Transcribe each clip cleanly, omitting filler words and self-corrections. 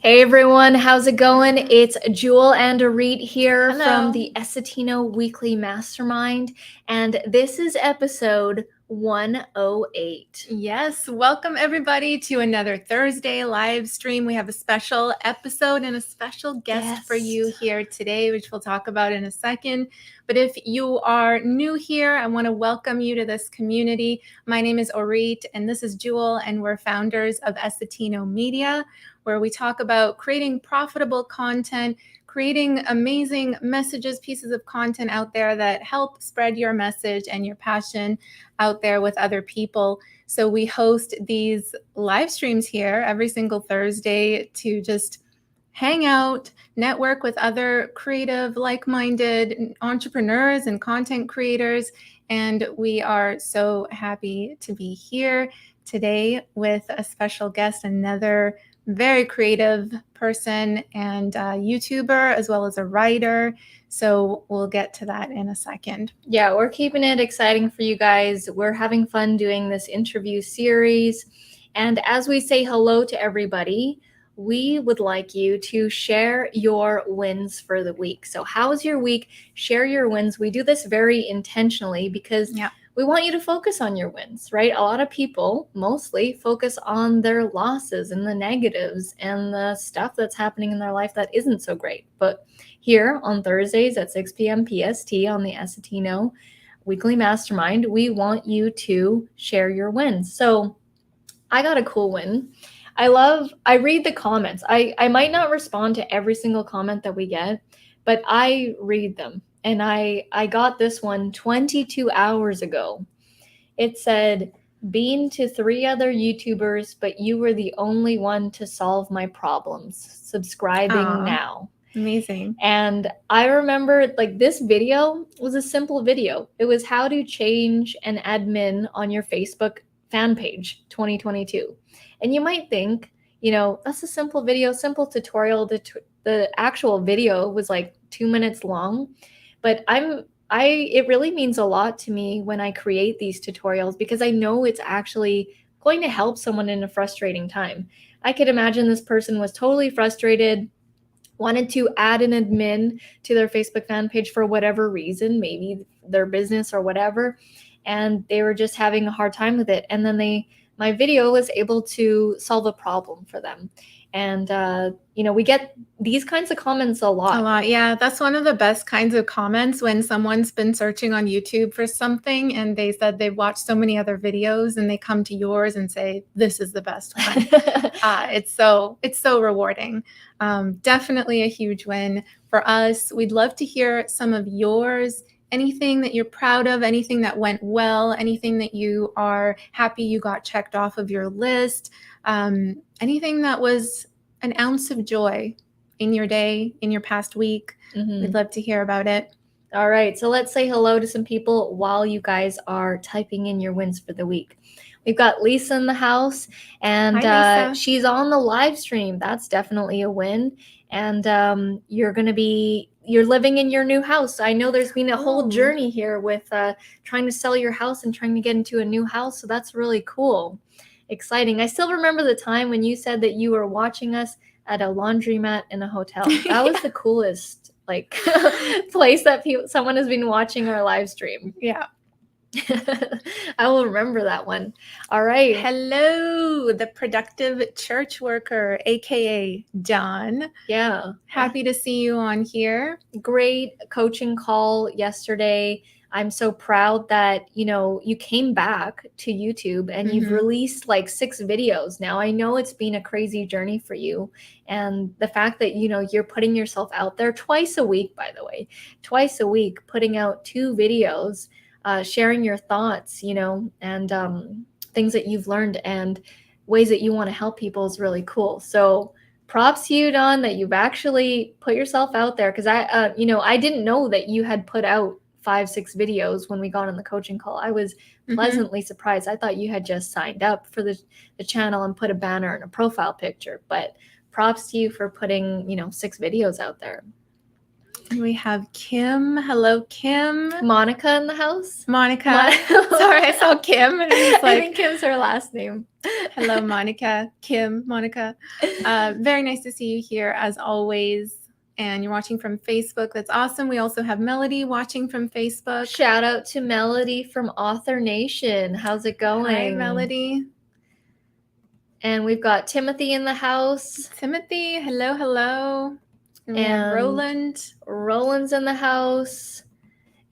Hey everyone, how's it going? It's Jewel and Arit here Hello. from the Essetino Weekly Mastermind, and this is episode 108. Yes, welcome everybody to another Thursday live stream. We have a special episode and a special guest for you here today, which we'll talk about in a second. But if you are new here, I want to welcome you to this community. My name is Orit, and this is Jewel, and we're founders of Essetino Media, where we talk about creating profitable content, creating amazing messages, pieces of content out there that help spread your message and your passion out there with other people. So we host these live streams here every single Thursday to just hang out, network with other creative, like-minded entrepreneurs and content creators. And we are so happy to be here today with a special guest, another very creative person and YouTuber, as well as a writer. So we'll get to that in a second. Yeah, we're keeping it exciting for you guys. We're having fun doing this interview series. And as we say hello to everybody, we would like you to share your wins for the week. So how was your week? Share your wins. We do this very intentionally because we want you to focus on your wins, right? A lot of people mostly focus on their losses and the negatives and the stuff that's happening in their life that isn't so great. But here on Thursdays at 6 p.m. PST on the Essetino Weekly Mastermind, we want you to share your wins. So I got a cool win. I read the comments. I might not respond to every single comment that we get, but I read them. And I got this one 22 hours ago. It said, "Been to 3 other YouTubers, but you were the only one to solve my problems. Subscribing now." Amazing. And I remember this video was a simple video. It was how to change an admin on your Facebook fan page 2022. And you might think, that's a simple video, simple tutorial. The actual video was like 2 minutes long, but it really means a lot to me when I create these tutorials because I know it's actually going to help someone in a frustrating time. I could imagine this person was totally frustrated, wanted to add an admin to their Facebook fan page for whatever reason, maybe their business or whatever, and they were just having a hard time with it. And then my video was able to solve a problem for them. And, we get these kinds of comments a lot. A lot, yeah. That's one of the best kinds of comments when someone's been searching on YouTube for something and they said they've watched so many other videos and they come to yours and say, this is the best one. It's so rewarding. Definitely a huge win for us. We'd love to hear some of yours. Anything that you're proud of, anything that went well, anything that you are happy you got checked off of your list, anything that was an ounce of joy in your day, in your past week. We'd love to hear about it. All right, so let's say hello to some people while you guys are typing in your wins for the week. We've got Lisa in the house, and Hi, Lisa. she's on the live stream. That's definitely a win. And you're living in your new house. I know there's been a whole journey here with trying to sell your house and trying to get into a new house, so that's really cool. Exciting. I still remember the time when you said that you were watching us at a laundromat in a hotel. That was the coolest place that someone has been watching our live stream. Yeah. I will remember that one. All right. Hello, the productive church worker, aka John. Yeah. Happy to see you on here. Great coaching call yesterday. I'm so proud that, you came back to YouTube and you've released 6 videos now. I know it's been a crazy journey for you. And the fact that, you're putting yourself out there twice a week, by the way, twice a week, putting out 2 videos, sharing your thoughts, and things that you've learned and ways that you want to help people is really cool. So props to you, Don, that you've actually put yourself out there. Because I didn't know that you had put out 5-6 videos when we got on the coaching call. I was pleasantly surprised. I thought you had just signed up for the channel and put a banner and a profile picture. But props to you for putting, 6 videos out there. We have Kim. Hello, Kim. Monica in the house. Monica. Sorry, I saw Kim and I was like, I think Kim's her last name. Hello, Monica. Kim, Monica. Very nice to see you here as always. And you're watching from Facebook. That's awesome. We also have Melody watching from Facebook. Shout out to Melody from Author Nation. How's it going? Hi, Melody. And we've got Timothy in the house. Timothy, hello, hello. And we have Roland. Roland's in the house.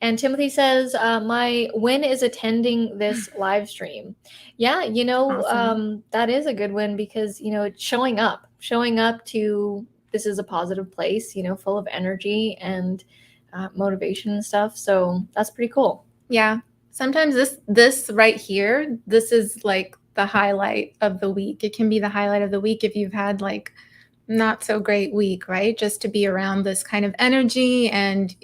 And Timothy says, my win is attending this live stream. Yeah, awesome. That is a good win because, it's showing up to this is a positive place, full of energy and motivation and stuff. So that's pretty cool. Yeah. Sometimes this right here, this is like the highlight of the week. It can be the highlight of the week if you've had like not so great week, right? Just to be around this kind of energy and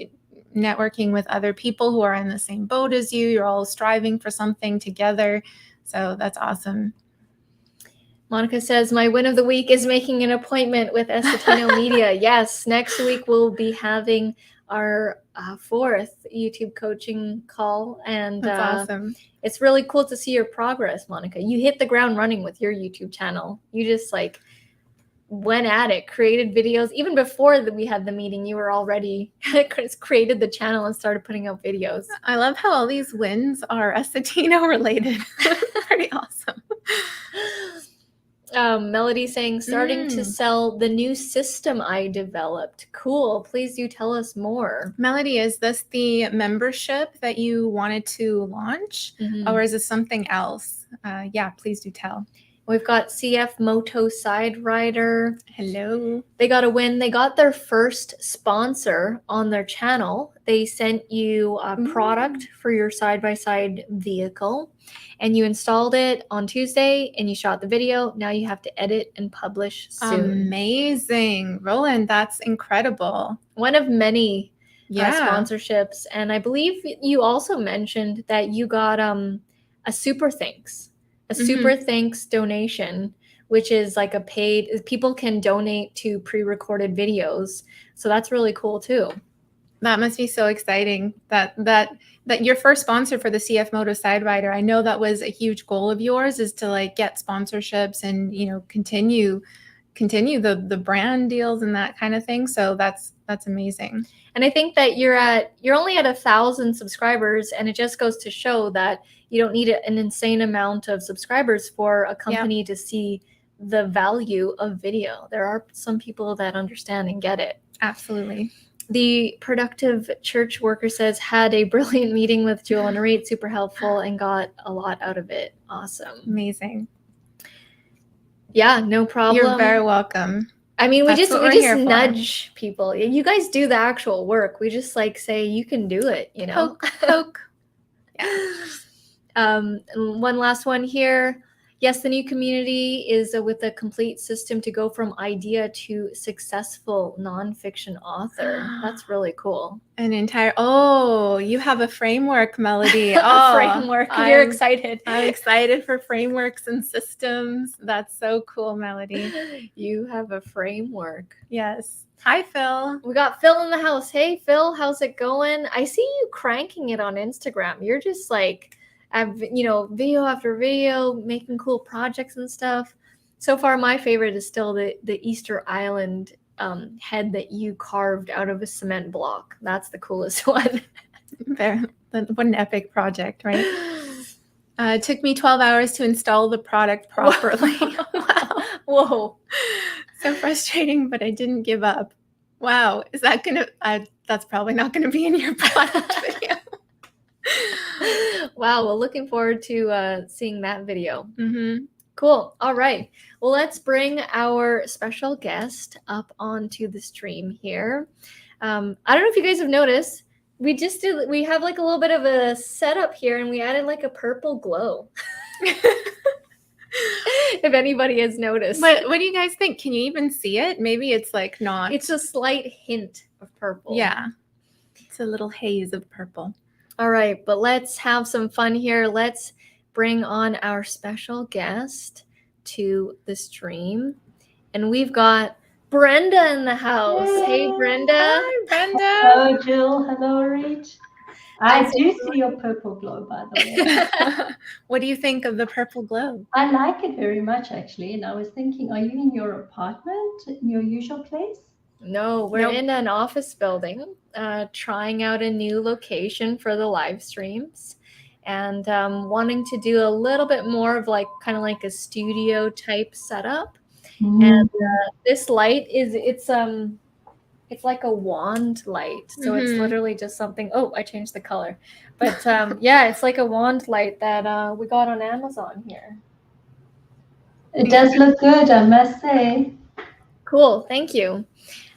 networking with other people who are in the same boat as you. You're all striving for something together. So that's awesome. Monica says, my win of the week is making an appointment with Essetino Media. Yes, next week we'll be having our fourth YouTube coaching call. And that's awesome. It's really cool to see your progress, Monica. You hit the ground running with your YouTube channel. You just went at it, created videos. Even before we had the meeting, you were already created the channel and started putting out videos. I love how all these wins are Essetino related. Pretty awesome. Melody saying, starting to sell the new system I developed. Cool. Please do tell us more. Melody, is this the membership that you wanted to launch? Or is this something else? Yeah, please do tell. We've got CF Moto Side Rider. Hello. They got a win. They got their first sponsor on their channel. They sent you a product for your side-by-side vehicle, and you installed it on Tuesday, and you shot the video. Now you have to edit and publish soon. Amazing. Roland, that's incredible. One of many sponsorships. And I believe you also mentioned that you got a super thanks. A super thanks donation, which is like a paid, people can donate to pre-recorded videos. So that's really cool too. That must be so exciting that your first sponsor for the CF Moto Side Rider, I know that was a huge goal of yours, is to get sponsorships and, continue the brand deals and that kind of thing. So that's amazing. And I think that you're only at 1,000 subscribers, and it just goes to show that you don't need an insane amount of subscribers for a company to see the value of video. There are some people that understand and get it. Absolutely. The Productive Church Worker says, had a brilliant meeting with Jewel and Rate, super helpful, and got a lot out of it. Awesome. Amazing. Yeah, no problem. You're very welcome. I mean, we just nudge people. You guys do the actual work. We just say you can do it, Poke. Yeah. One last one here. Yes, the new community is with a complete system to go from idea to successful nonfiction author. That's really cool. You have a framework, Melody. Framework. You're excited. I'm excited for frameworks and systems. That's so cool, Melody. You have a framework. Yes. Hi, Phil. We got Phil in the house. Hey, Phil, how's it going? I see you cranking it on Instagram. You're just video after video, making cool projects and stuff. So far, my favorite is still the Easter Island head that you carved out of a cement block. That's the coolest one. What an epic project, right? It took me 12 hours to install the product properly. Wow. Whoa. So frustrating, but I didn't give up. Wow. Is that that's probably not going to be in your product video. Wow. Well, looking forward to seeing that video. Mm-hmm. Cool. All right. Well, let's bring our special guest up onto the stream here. I don't know if you guys have noticed, we have a little bit of a setup here, and we added a purple glow. If anybody has noticed. What do you guys think? Can you even see it? Maybe it's not. It's a slight hint of purple. Yeah. It's a little haze of purple. All right, but let's have some fun here. Let's bring on our special guest to the stream. And we've got Brenda in the house. Hey, Brenda. Hi, Brenda. Hello, Jill. Hello, Reach. I How's it do see your purple glow, by the way. What do you think of the purple glow? I like it very much, actually. And I was thinking, are you in your apartment, in your usual place? No, we're Nope. in an office building, trying out a new location for the live streams, and wanting to do a little bit more of like kind of like a studio type setup. And this light it's like a wand light, so it's literally just something. Oh, I changed the color, but yeah, it's like a wand light that we got on Amazon here. It does look good, I must say. Cool, thank you.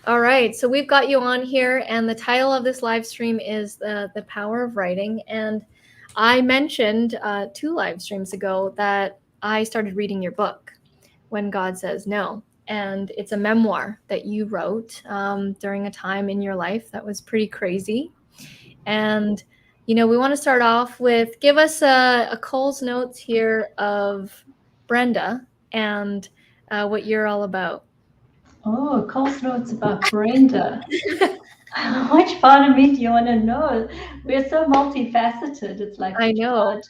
All right, so we've got you on here, and the title of this live stream is the Power of Writing. And I mentioned 2 live streams ago that I started reading your book, When God Says No. And it's a memoir that you wrote during a time in your life that was pretty crazy. And, you know, we want to start off with, give us a Cole's Notes here of Brenda and what you're all about. Oh, Cole's Notes about Brenda. Which part of me do you want to know? We're so multifaceted. It's like, I which know. part?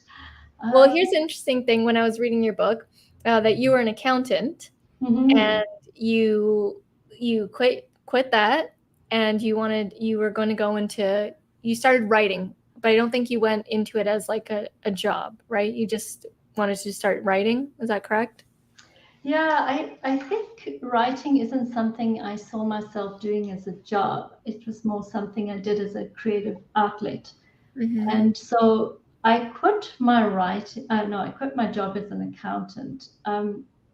Well, here's the interesting thing. When I was reading your book, that you were an accountant, and you quit that, and you were going to go into, you started writing, but I don't think you went into it as like a job, right? You just wanted to start writing. Is that correct? Yeah, I think writing isn't something I saw myself doing as a job. It was more something I did as a creative outlet. And so I quit I quit my job as an accountant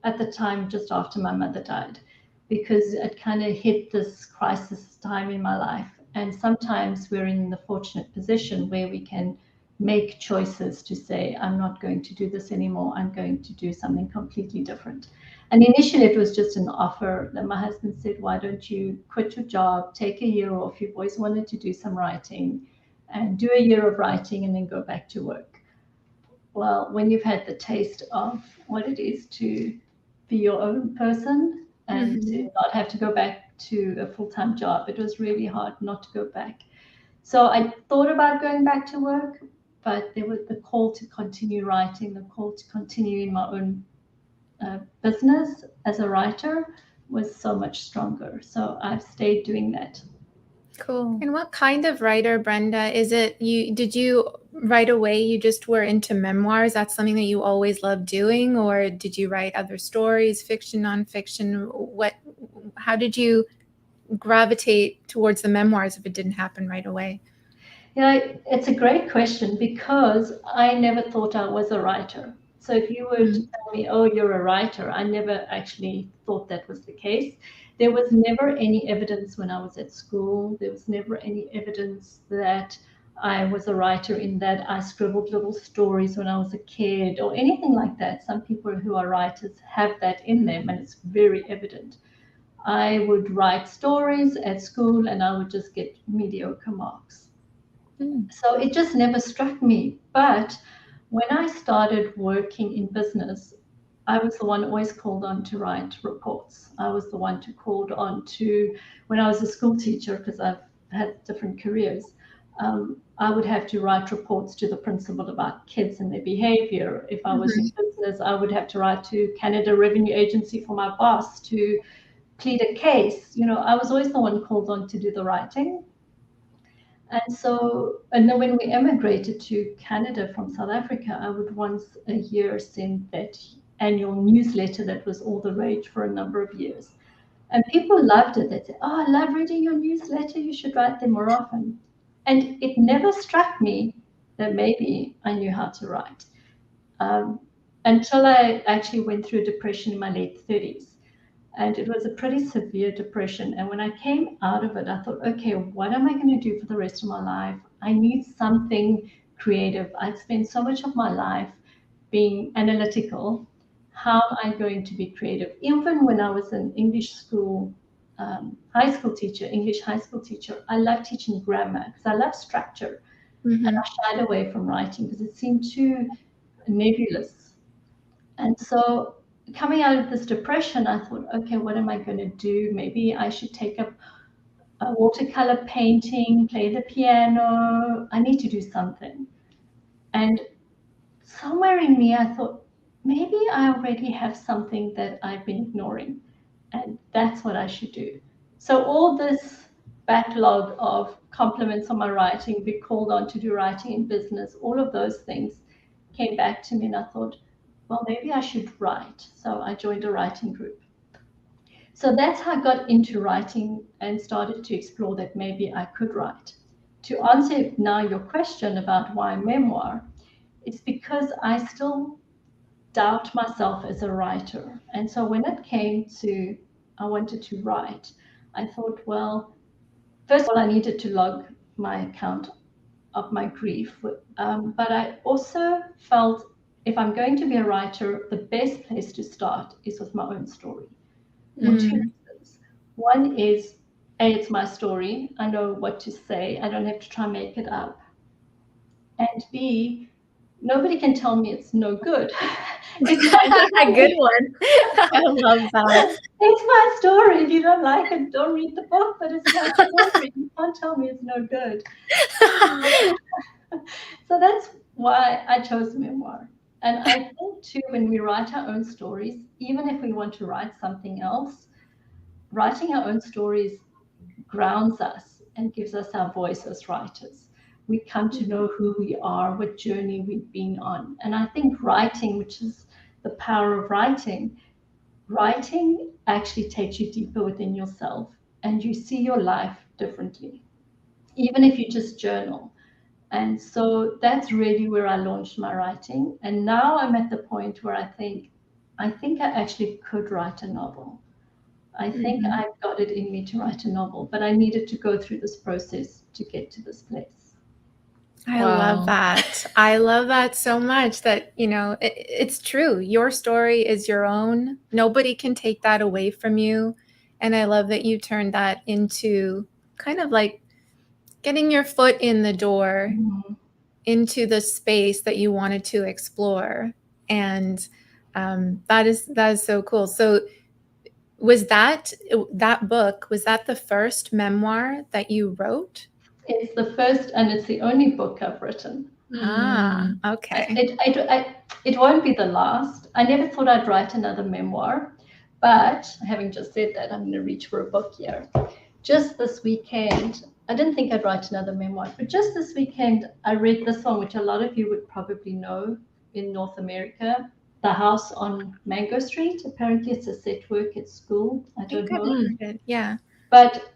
at the time just after my mother died, because it kind of hit this crisis time in my life. And sometimes we're in the fortunate position where we can make choices to say, I'm not going to do this anymore. I'm going to do something completely different. And initially it was just an offer that my husband said, why don't you quit your job, take a year off? You've always wanted to do some writing, and do a year of writing and then go back to work. Well, when you've had the taste of what it is to be your own person and to not have to go back to a full-time job, it was really hard not to go back. So I thought about going back to work, but there was the call to continue writing, the call to continue in my own business as a writer was so much stronger. So I've stayed doing that. Cool. And what kind of writer, Brenda, is it? Did you right away, you just were into memoirs? That's something that you always loved doing? Or did you write other stories, fiction, nonfiction? How did you gravitate towards the memoirs if it didn't happen right away? Yeah, it's a great question because I never thought I was a writer. So if you were to tell me, oh, you're a writer, I never actually thought that was the case. There was never any evidence when I was at school. There was never any evidence that I was a writer in that I scribbled little stories when I was a kid or anything like that. Some people who are writers have that in them and it's very evident. I would write stories at school and I would just get mediocre marks. So it just never struck me. But when I started working in business, I was the one always called on to write reports. I was the one to called on to, when I was a school teacher, because I've had different careers, I would have to write reports to the principal about kids and their behavior. If I was in business, I would have to write to Canada Revenue Agency for my boss to plead a case. You know, I was always the one called on to do the writing. And so, and then when we emigrated to Canada from South Africa, I would once a year send that annual newsletter that was all the rage for a number of years. And people loved it. They'd say, oh, I love reading your newsletter. You should write them more often. And it never struck me that maybe I knew how to write until I actually went through a depression in my late 30s. And it was a pretty severe depression. And when I came out of it, I thought, okay, what am I going to do for the rest of my life? I need something creative. I'd spent so much of my life being analytical. How am I going to be creative? Even when I was an English school, high school teacher, English high school teacher, I loved teaching grammar because I love structure. And I shied away from writing because it seemed too nebulous. And so coming out of this depression, I thought, okay, what am I going to do? Maybe I should take up watercolor painting, play the piano. I need to do something. And somewhere in me, I thought, maybe I already have something that I've been ignoring, and that's what I should do. So all this backlog of compliments on my writing, be called on to do writing in business, all of those things came back to me, and I thought, well, maybe I should write. So I joined a writing group. So that's how I got into writing and started to explore that maybe I could write. To answer now your question about why memoir, it's because I still doubt myself as a writer. And so when it came to I wanted to write, I thought, well, first of all, I needed to log my account of my grief. But I also felt if I'm going to be a writer, the best place to start is with my own story. For two reasons. One is, A, it's my story. I know what to say. I don't have to try and make it up. And B, nobody can tell me it's no good. It's my A good one. I love that. It's my story. If you don't like it, don't read the book, but it's my story. You can't tell me it's no good. So that's why I chose memoir. And I think too, when we write our own stories, even if we want to write something else, writing our own stories grounds us and gives us our voice as writers. We come to know who we are, what journey we've been on. And I think writing, which is the power of writing actually takes you deeper within yourself and you see your life differently, even if you just journal. And so that's really where I launched my writing. And now I'm at the point where I think I actually could write a novel. I think I've got it in me to write a novel, but I needed to go through this process to get to this place. I love that. I love that so much that, it's true. Your story is your own. Nobody can take that away from you. And I love that you turned that into kind of like getting your foot in the door into the space that you wanted to explore. And that is so cool. So was that book, was that the first memoir that you wrote? It's the first and it's the only book I've written. Okay. It won't be the last. I never thought I'd write another memoir, but having just said that, I'm going to reach for a book here. Just this weekend, I didn't think I'd write another memoir, but just this weekend, I read this one, which a lot of you would probably know in North America, The House on Mango Street. Apparently, it's a set work at school. I don't know. Yeah. But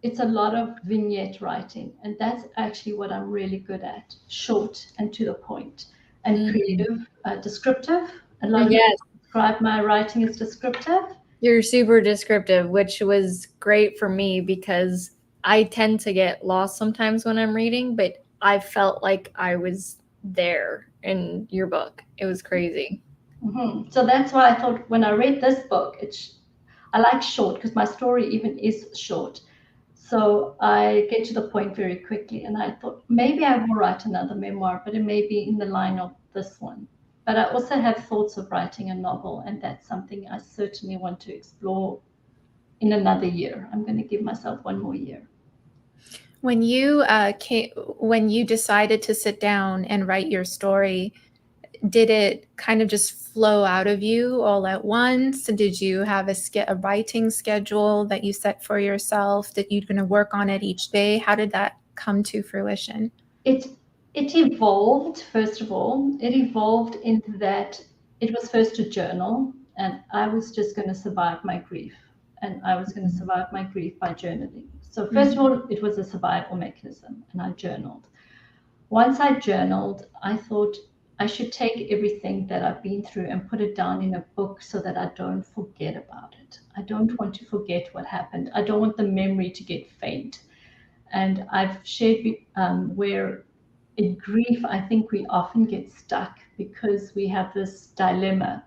it's a lot of vignette writing, and that's actually what I'm really good at: short and to the point, and creative, descriptive. A lot of people describe my writing as descriptive. You're super descriptive, which was great for me because I tend to get lost sometimes when I'm reading, but I felt like I was there in your book. It was crazy. So that's why I thought when I read this book, I like short because my story even is short. So I get to the point very quickly. And I thought maybe I will write another memoir, but it may be in the line of this one. But I also have thoughts of writing a novel, and that's something I certainly want to explore in another year. I'm going to give myself one more year. When you decided to sit down and write your story, did it kind of just flow out of you all at once? Did you have a writing schedule that you set for yourself that you're going to work on it each day? How did that come to fruition? It evolved, first of all. It evolved into that it was first a journal, and I was just going to survive my grief. And I was going to survive my grief by journaling. So first of all, it was a survival mechanism, and I journaled. Once I journaled, I thought I should take everything that I've been through and put it down in a book so that I don't forget about it. I don't want to forget what happened. I don't want the memory to get faint. And I've shared where in grief, I think we often get stuck because we have this dilemma.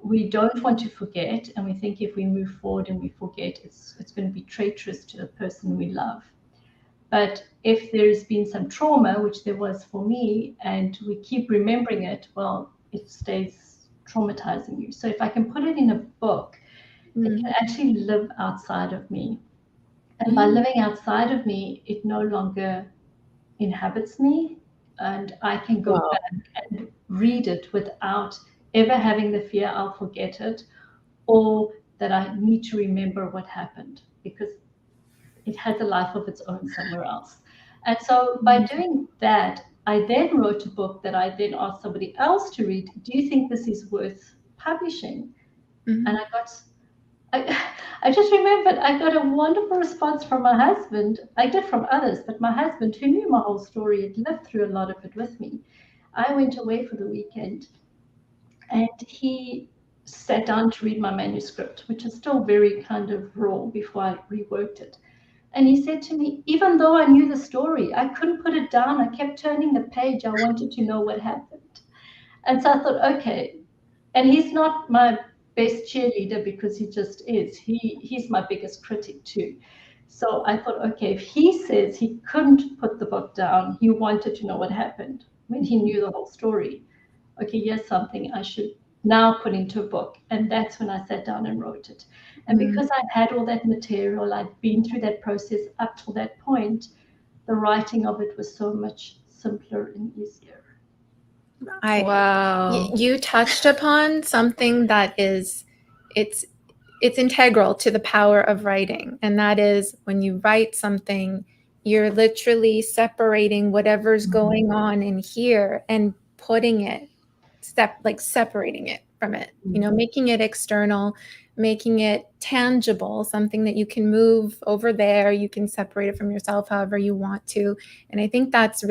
We don't want to forget, and we think if we move forward and we forget, it's going to be traitorous to the person we love. But if there's been some trauma, which there was for me, and we keep remembering it, well, it stays traumatizing you. So if I can put it in a book, it can actually live outside of me. And by living outside of me, it no longer inhabits me, and I can go Wow. back and read it without ever having the fear I'll forget it, or that I need to remember what happened, because it has a life of its own somewhere else. And so by doing that, I then wrote a book that I then asked somebody else to read. Do you think this is worth publishing? And I just remembered I got a wonderful response from my husband. I did from others, but my husband, who knew my whole story, had lived through a lot of it with me. I went away for the weekend, and he sat down to read my manuscript, which is still very kind of raw before I reworked it. And he said to me, even though I knew the story, I couldn't put it down. I kept turning the page. I wanted to know what happened. And so I thought, okay. And he's not my best cheerleader, because he just is. He's my biggest critic too. So I thought, okay, if he says he couldn't put the book down, he wanted to know what happened when he knew the whole story. Okay, here's something I should now put into a book. And that's when I sat down and wrote it. And because I had all that material, I'd been through that process up till that point, the writing of it was so much simpler and easier. Wow. You touched upon something that is, it's integral to the power of writing. And that is, when you write something, you're literally separating whatever's going on in here and putting it, separating it from it, making it external, making it tangible, something that you can move over there. You can separate it from yourself however you want to. And I think that's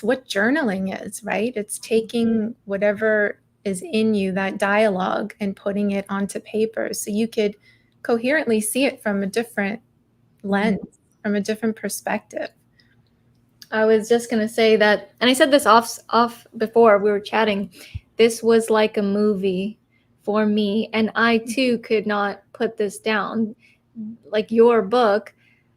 what journaling is, right? It's taking whatever is in you, that dialogue, and putting it onto paper so you could coherently see it from a different lens, from a different perspective. I was just going to say that, and I said this off before we were chatting, this was like a movie for me, and I too could not put this down. Like, your book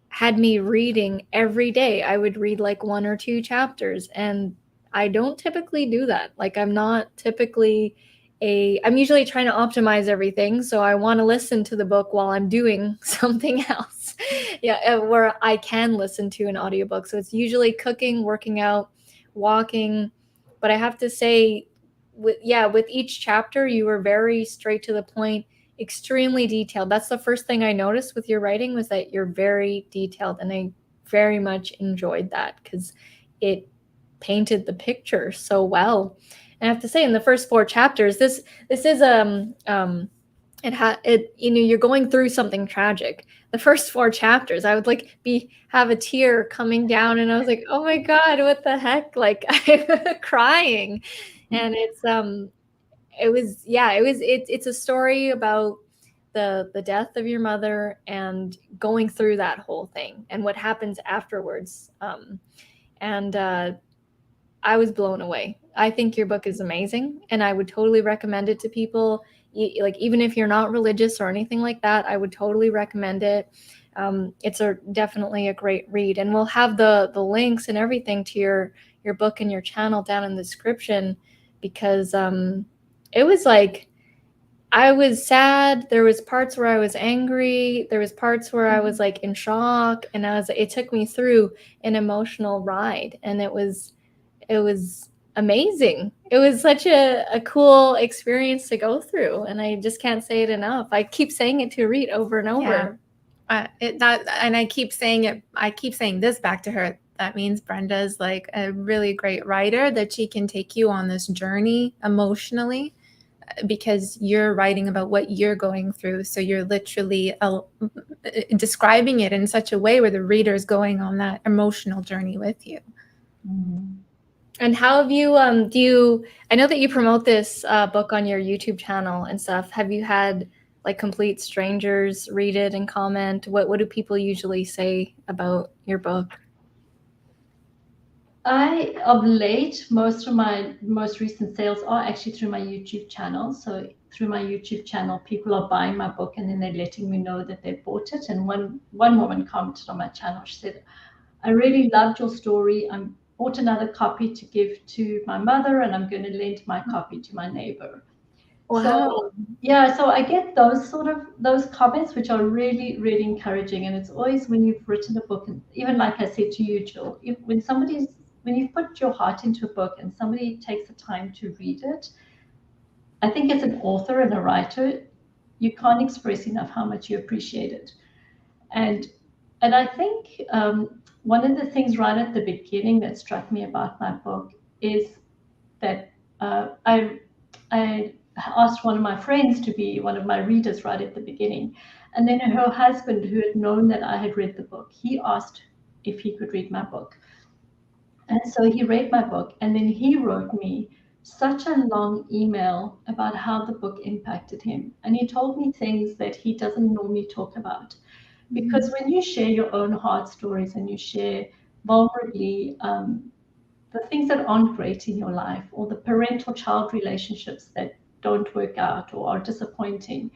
had me reading every day. I would read like 1 or 2 chapters, and I don't typically do that. Like, I'm not typically I'm usually trying to optimize everything, so I want to listen to the book while I'm doing something else. Yeah, where I can listen to an audiobook. So it's usually cooking, working out, walking. But I have to say, with each chapter, you were very straight to the point, extremely detailed. That's the first thing I noticed with your writing, was that you're very detailed, and I very much enjoyed that because it painted the picture so well. And I have to say, in the first 4 chapters, this is you're going through something tragic. The first 4 chapters, I would have a tear coming down, and I was like, oh my God, what the heck? Like, I'm crying. And it's a story about the death of your mother and going through that whole thing and what happens afterwards. I was blown away. I think your book is amazing, and I would totally recommend it to people. Even if you're not religious or anything like that, I would totally recommend it. It's definitely a great read, and we'll have the links and everything to your book and your channel down in the description, because it was like, I was sad. There was parts where I was angry. There was parts where I was like in shock, and it took me through an emotional ride, and it was amazing. It was such a cool experience to go through, and I just can't say it enough. I keep saying it to Reed over and over. And I keep saying it. I keep saying this back to her. That means Brenda's like a really great writer, that she can take you on this journey emotionally, because you're writing about what you're going through. So you're literally describing it in such a way where the reader is going on that emotional journey with you. And how have you, I know that you promote this book on your YouTube channel and stuff. Have you had like complete strangers read it and comment? What do people usually say about your book? Of late, most of my most recent sales are actually through my YouTube channel. So through my YouTube channel, people are buying my book, and then they're letting me know that they bought it. And one woman commented on my channel. She said, I really loved your story. I'm bought another copy to give to my mother, and I'm going to lend my copy to my neighbor. Wow. So yeah, so I get those comments which are really, really encouraging. And it's always when you've written a book, and even like I said to you, Jill, when you've put your heart into a book and somebody takes the time to read it, I think as an author and a writer, you can't express enough how much you appreciate it. And I think one of the things right at the beginning that struck me about my book is that I asked one of my friends to be one of my readers right at the beginning. And then her husband, who had known that I had read the book, he asked if he could read my book. And so he read my book, and then he wrote me such a long email about how the book impacted him. And he told me things that he doesn't normally talk about. Because when you share your own heart stories and you share vulnerably the things that aren't great in your life, or the parental-child relationships that don't work out or are disappointing,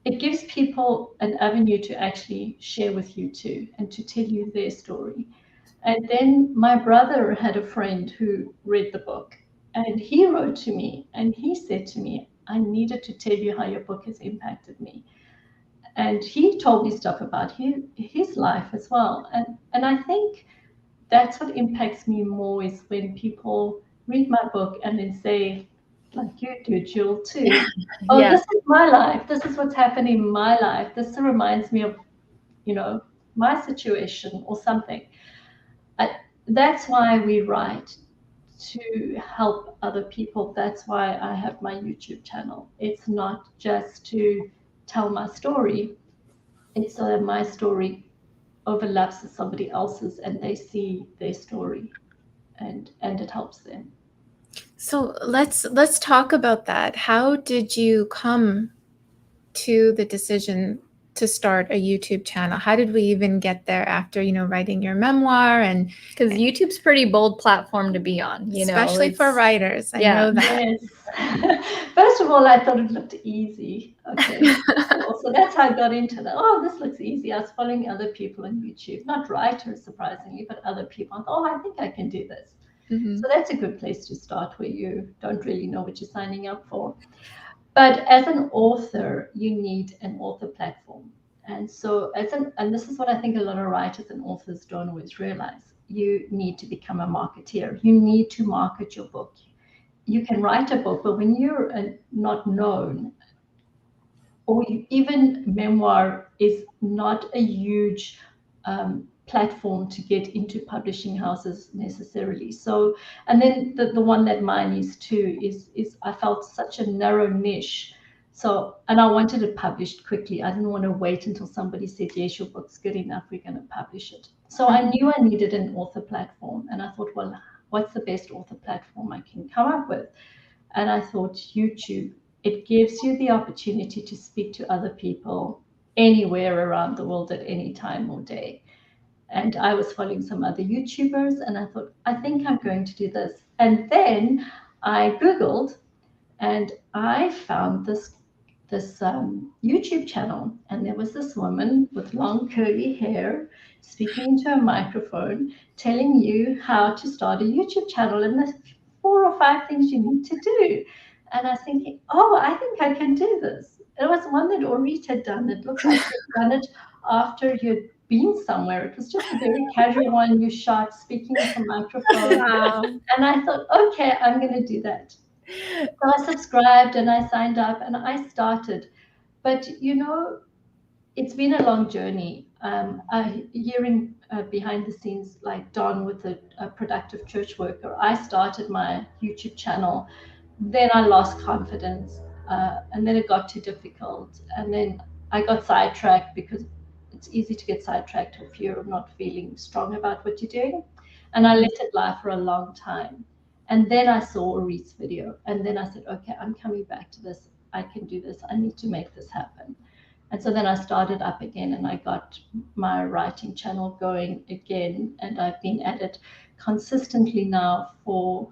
it gives people an avenue to actually share with you too, and to tell you their story. And then my brother had a friend who read the book, and he wrote to me and he said to me, I needed to tell you how your book has impacted me. And he told me stuff about his life as well. And I think that's what impacts me more, is when people read my book and then say, like you do, Jill, too, oh, Yeah. this is my life. This is what's happening in my life. This reminds me of, my situation or something. That's why we write, to help other people. That's why I have my YouTube channel. It's not just to tell my story. It's so that my story overlaps with somebody else's and they see their story, and it helps them. So let's talk about that. How did you come to the decision to start a YouTube channel? How did we even get there after, writing your memoir? And because YouTube's pretty bold platform to be on, especially for writers. I know that. Yes. First of all, I thought it looked easy. Okay. So that's how I got into that. Oh, this looks easy. I was following other people on YouTube, not writers, surprisingly, but other people. I thought, oh, I think I can do this. So that's a good place to start, where you don't really know what you're signing up for. But as an author, you need an author platform. And so and this is what I think a lot of writers and authors don't always realize. You need to become a marketeer. You need to market your book. You can write a book, but when you're not known, or even memoir is not a huge platform to get into publishing houses necessarily. So, and then the one that mine is too is I felt such a narrow niche. So, and I wanted it published quickly. I didn't want to wait until somebody said, yes, your book's good enough, we're going to publish it. So I knew I needed an author platform, and I thought, well, what's the best author platform I can come up with? And I thought, YouTube. It gives you the opportunity to speak to other people anywhere around the world at any time or day. And I was following some other YouTubers, and I thought, I think I'm going to do this. And then I Googled, and I found this YouTube channel, and there was this woman with long curly hair speaking into a microphone, telling you how to start a YouTube channel and the 4 or 5 things you need to do. And I was thinking, oh, I think I can do this. It was one that Orit had done. It looked like she'd done it after you'd been somewhere. It was just a very casual one you shot, speaking into a microphone. Wow. And I thought, okay, I'm going to do that. So I subscribed and I signed up and I started. But, it's been a long journey. Hearing behind the scenes, like Don with a productive church worker, I started my YouTube channel. Then I lost confidence, and then it got too difficult. And then I got sidetracked, because it's easy to get sidetracked if you're not feeling strong about what you're doing. And I let it lie for a long time. And then I saw Orit's video, and then I said, okay, I'm coming back to this. I can do this. I need to make this happen. And so then I started up again, and I got my writing channel going again. And I've been at it consistently now for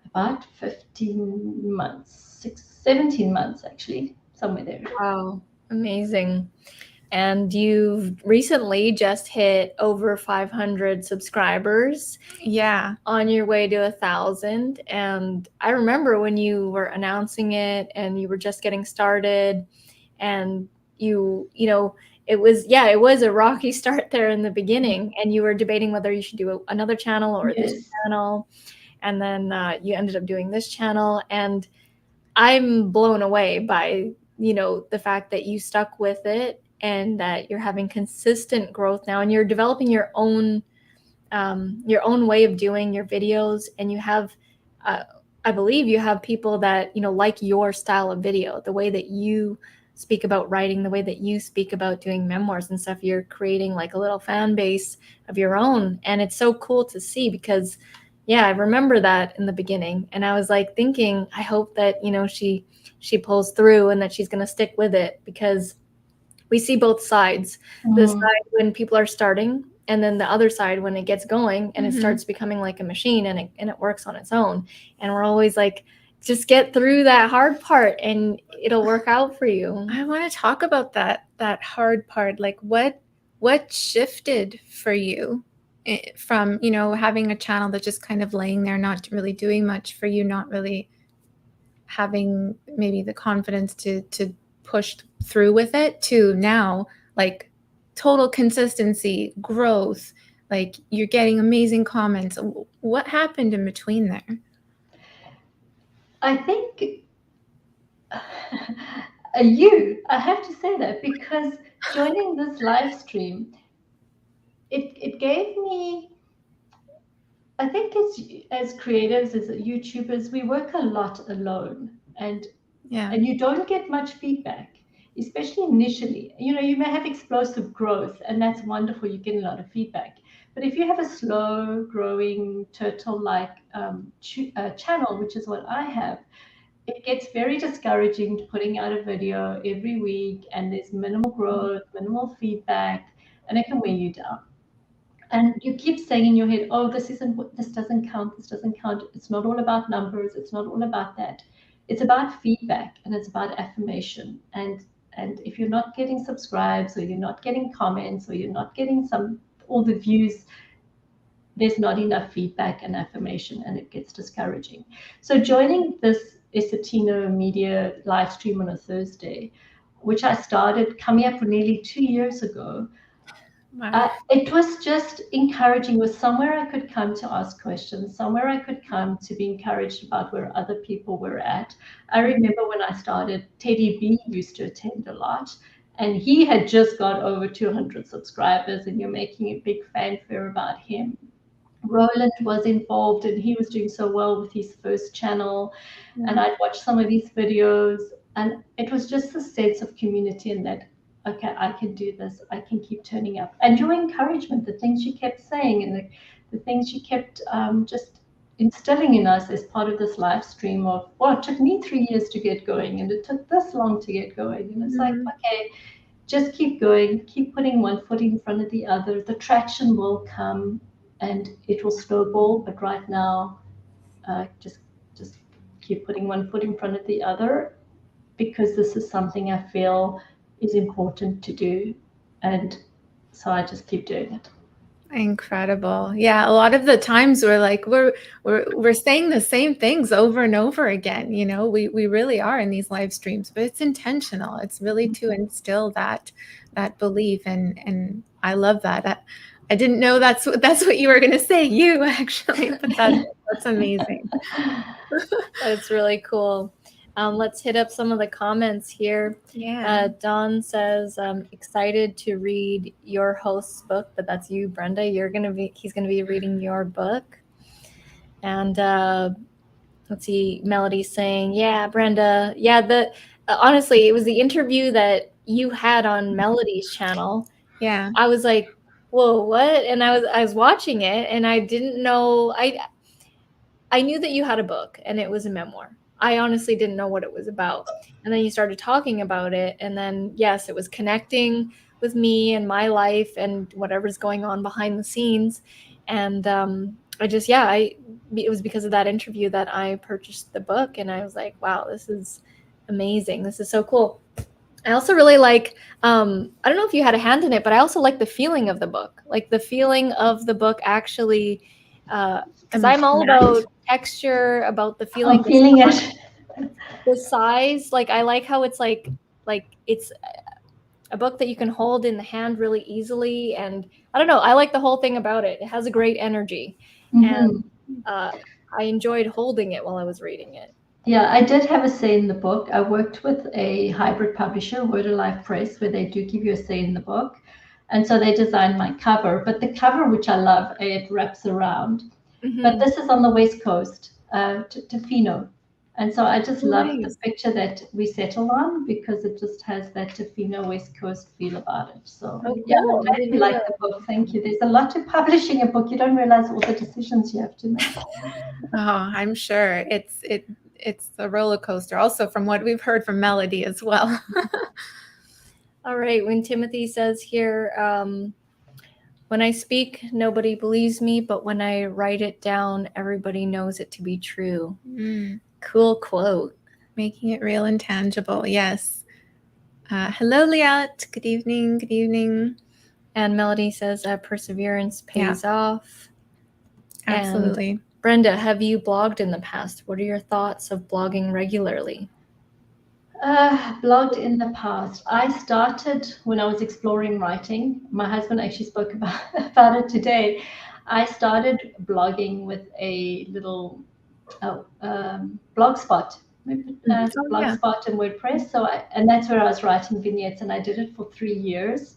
about 15 months, 17 months, actually, somewhere there. Wow, amazing. And you've recently just hit over 500 subscribers. Yeah. On your way to 1,000. And I remember when you were announcing it and you were just getting started, and you know, it was a rocky start there in the beginning, and you were debating whether you should do another channel or Yes. this channel. And then you ended up doing this channel. And I'm blown away by, the fact that you stuck with it and that you're having consistent growth now, and you're developing your own way of doing your videos. And you have, I believe you have people that, like your style of video, the way that you speak about writing, the way that you speak about doing memoirs and stuff. You're creating like a little fan base of your own. And it's so cool to see, because I remember that in the beginning, and I was like thinking, I hope that, she pulls through and that she's going to stick with it, because we see both sides. The side when people are starting, and then the other side when it gets going and it starts becoming like a machine, and it works on its own. And we're always like, just get through that hard part and it'll work out for you. I want to talk about that hard part. Like what shifted for you from, having a channel that's just kind of laying there, not really doing much for you, not really having maybe the confidence to push through with it, to now like total consistency, growth, like you're getting amazing comments. What happened in between there? I think I have to say that, because joining this live stream, it gave me, I think as creatives, as YouTubers, we work a lot alone, and you don't get much feedback, especially initially. You may have explosive growth, and that's wonderful. You get a lot of feedback. But if you have a slow growing turtle-like channel, which is what I have, it gets very discouraging putting out a video every week, and there's minimal growth, minimal feedback, and it can weigh you down. And you keep saying in your head, oh, this doesn't count, it's not all about numbers, it's not all about that. It's about feedback, and it's about affirmation. And if you're not getting subscribes, or you're not getting comments, or you're not getting all the views, there's not enough feedback and affirmation, and it gets discouraging. So joining this Essetino Media live stream on a Thursday, which I started coming up for nearly 2 years ago, it was just encouraging. It was somewhere I could come to ask questions, somewhere I could come to be encouraged about where other people were at. I remember when I started, Teddy B used to attend a lot, and he had just got over 200 subscribers, and you're making a big fanfare about him. Roland was involved, and he was doing so well with his first channel. And I'd watch some of these videos, and it was just a sense of community, and that, okay, I can do this, I can keep turning up. And your encouragement, the things you kept saying, and the things you kept just instilling in us as part of this live stream of, well, it took me 3 years to get going, and it took this long to get going. And it's like, okay, just keep going, keep putting one foot in front of the other. The traction will come, and it will snowball. But right now, just keep putting one foot in front of the other, because this is something I feel is important to do. And so I just keep doing it. Incredible. Yeah, a lot of the times we're like we're saying the same things over and over again. We really are in these live streams, but it's intentional. It's really to instill that belief, and I love that. I didn't know that's what you were going to say, you actually, but that's amazing. That's really cool. Let's hit up some of the comments here. Yeah. Don says, excited to read your host's book, but that's you, Brenda. He's gonna be reading your book. And let's see, Melody's saying, yeah, Brenda. Yeah, honestly, it was the interview that you had on Melody's channel. Yeah. I was like, whoa, what? And I was watching it, and I didn't know. I knew that you had a book, and it was a memoir. I honestly didn't know what it was about. And then you started talking about it, and then, yes, it was connecting with me and my life and whatever's going on behind the scenes. And it was because of that interview that I purchased the book, and I was like, wow, this is amazing. This is so cool. I also really like, I don't know if you had a hand in it, but I also like the feeling of the book, like the feeling of the book actually, because I'm all about texture, about the feeling, I'm feeling it. the size. Like I like how it's like it's a book that you can hold in the hand really easily. And I don't know, I like the whole thing about it. It has a great energy. And I enjoyed holding it while I was reading it. Yeah, I did have a say in the book. I worked with a hybrid publisher, Word Alive Press, where they do give you a say in the book. And so they designed my cover. But the cover, which I love, it wraps around. But this is on the West Coast, Tofino. And so I just love the picture that we settled on because it just has that Tofino West Coast feel about it. So yeah, I'm glad you like the book. Thank you. There's a lot to publishing a book. You don't realize all the decisions you have to make. Oh, I'm sure it's a roller coaster. Also, from what we've heard from Melody as well. All right. When Timothy says here, when I speak, nobody believes me, but when I write it down, everybody knows it to be true. Cool quote. Making it real and tangible. Yes. Hello, Liat. Good evening. Good evening. And Melody says perseverance pays off. Absolutely. And Brenda, have you blogged in the past? What are your thoughts of blogging regularly? Blogged in the past. I started when I was exploring writing. My husband actually spoke about it today. I started blogging with a little blogspot. Blogspot and WordPress. And that's where I was writing vignettes, and I did it for 3 years.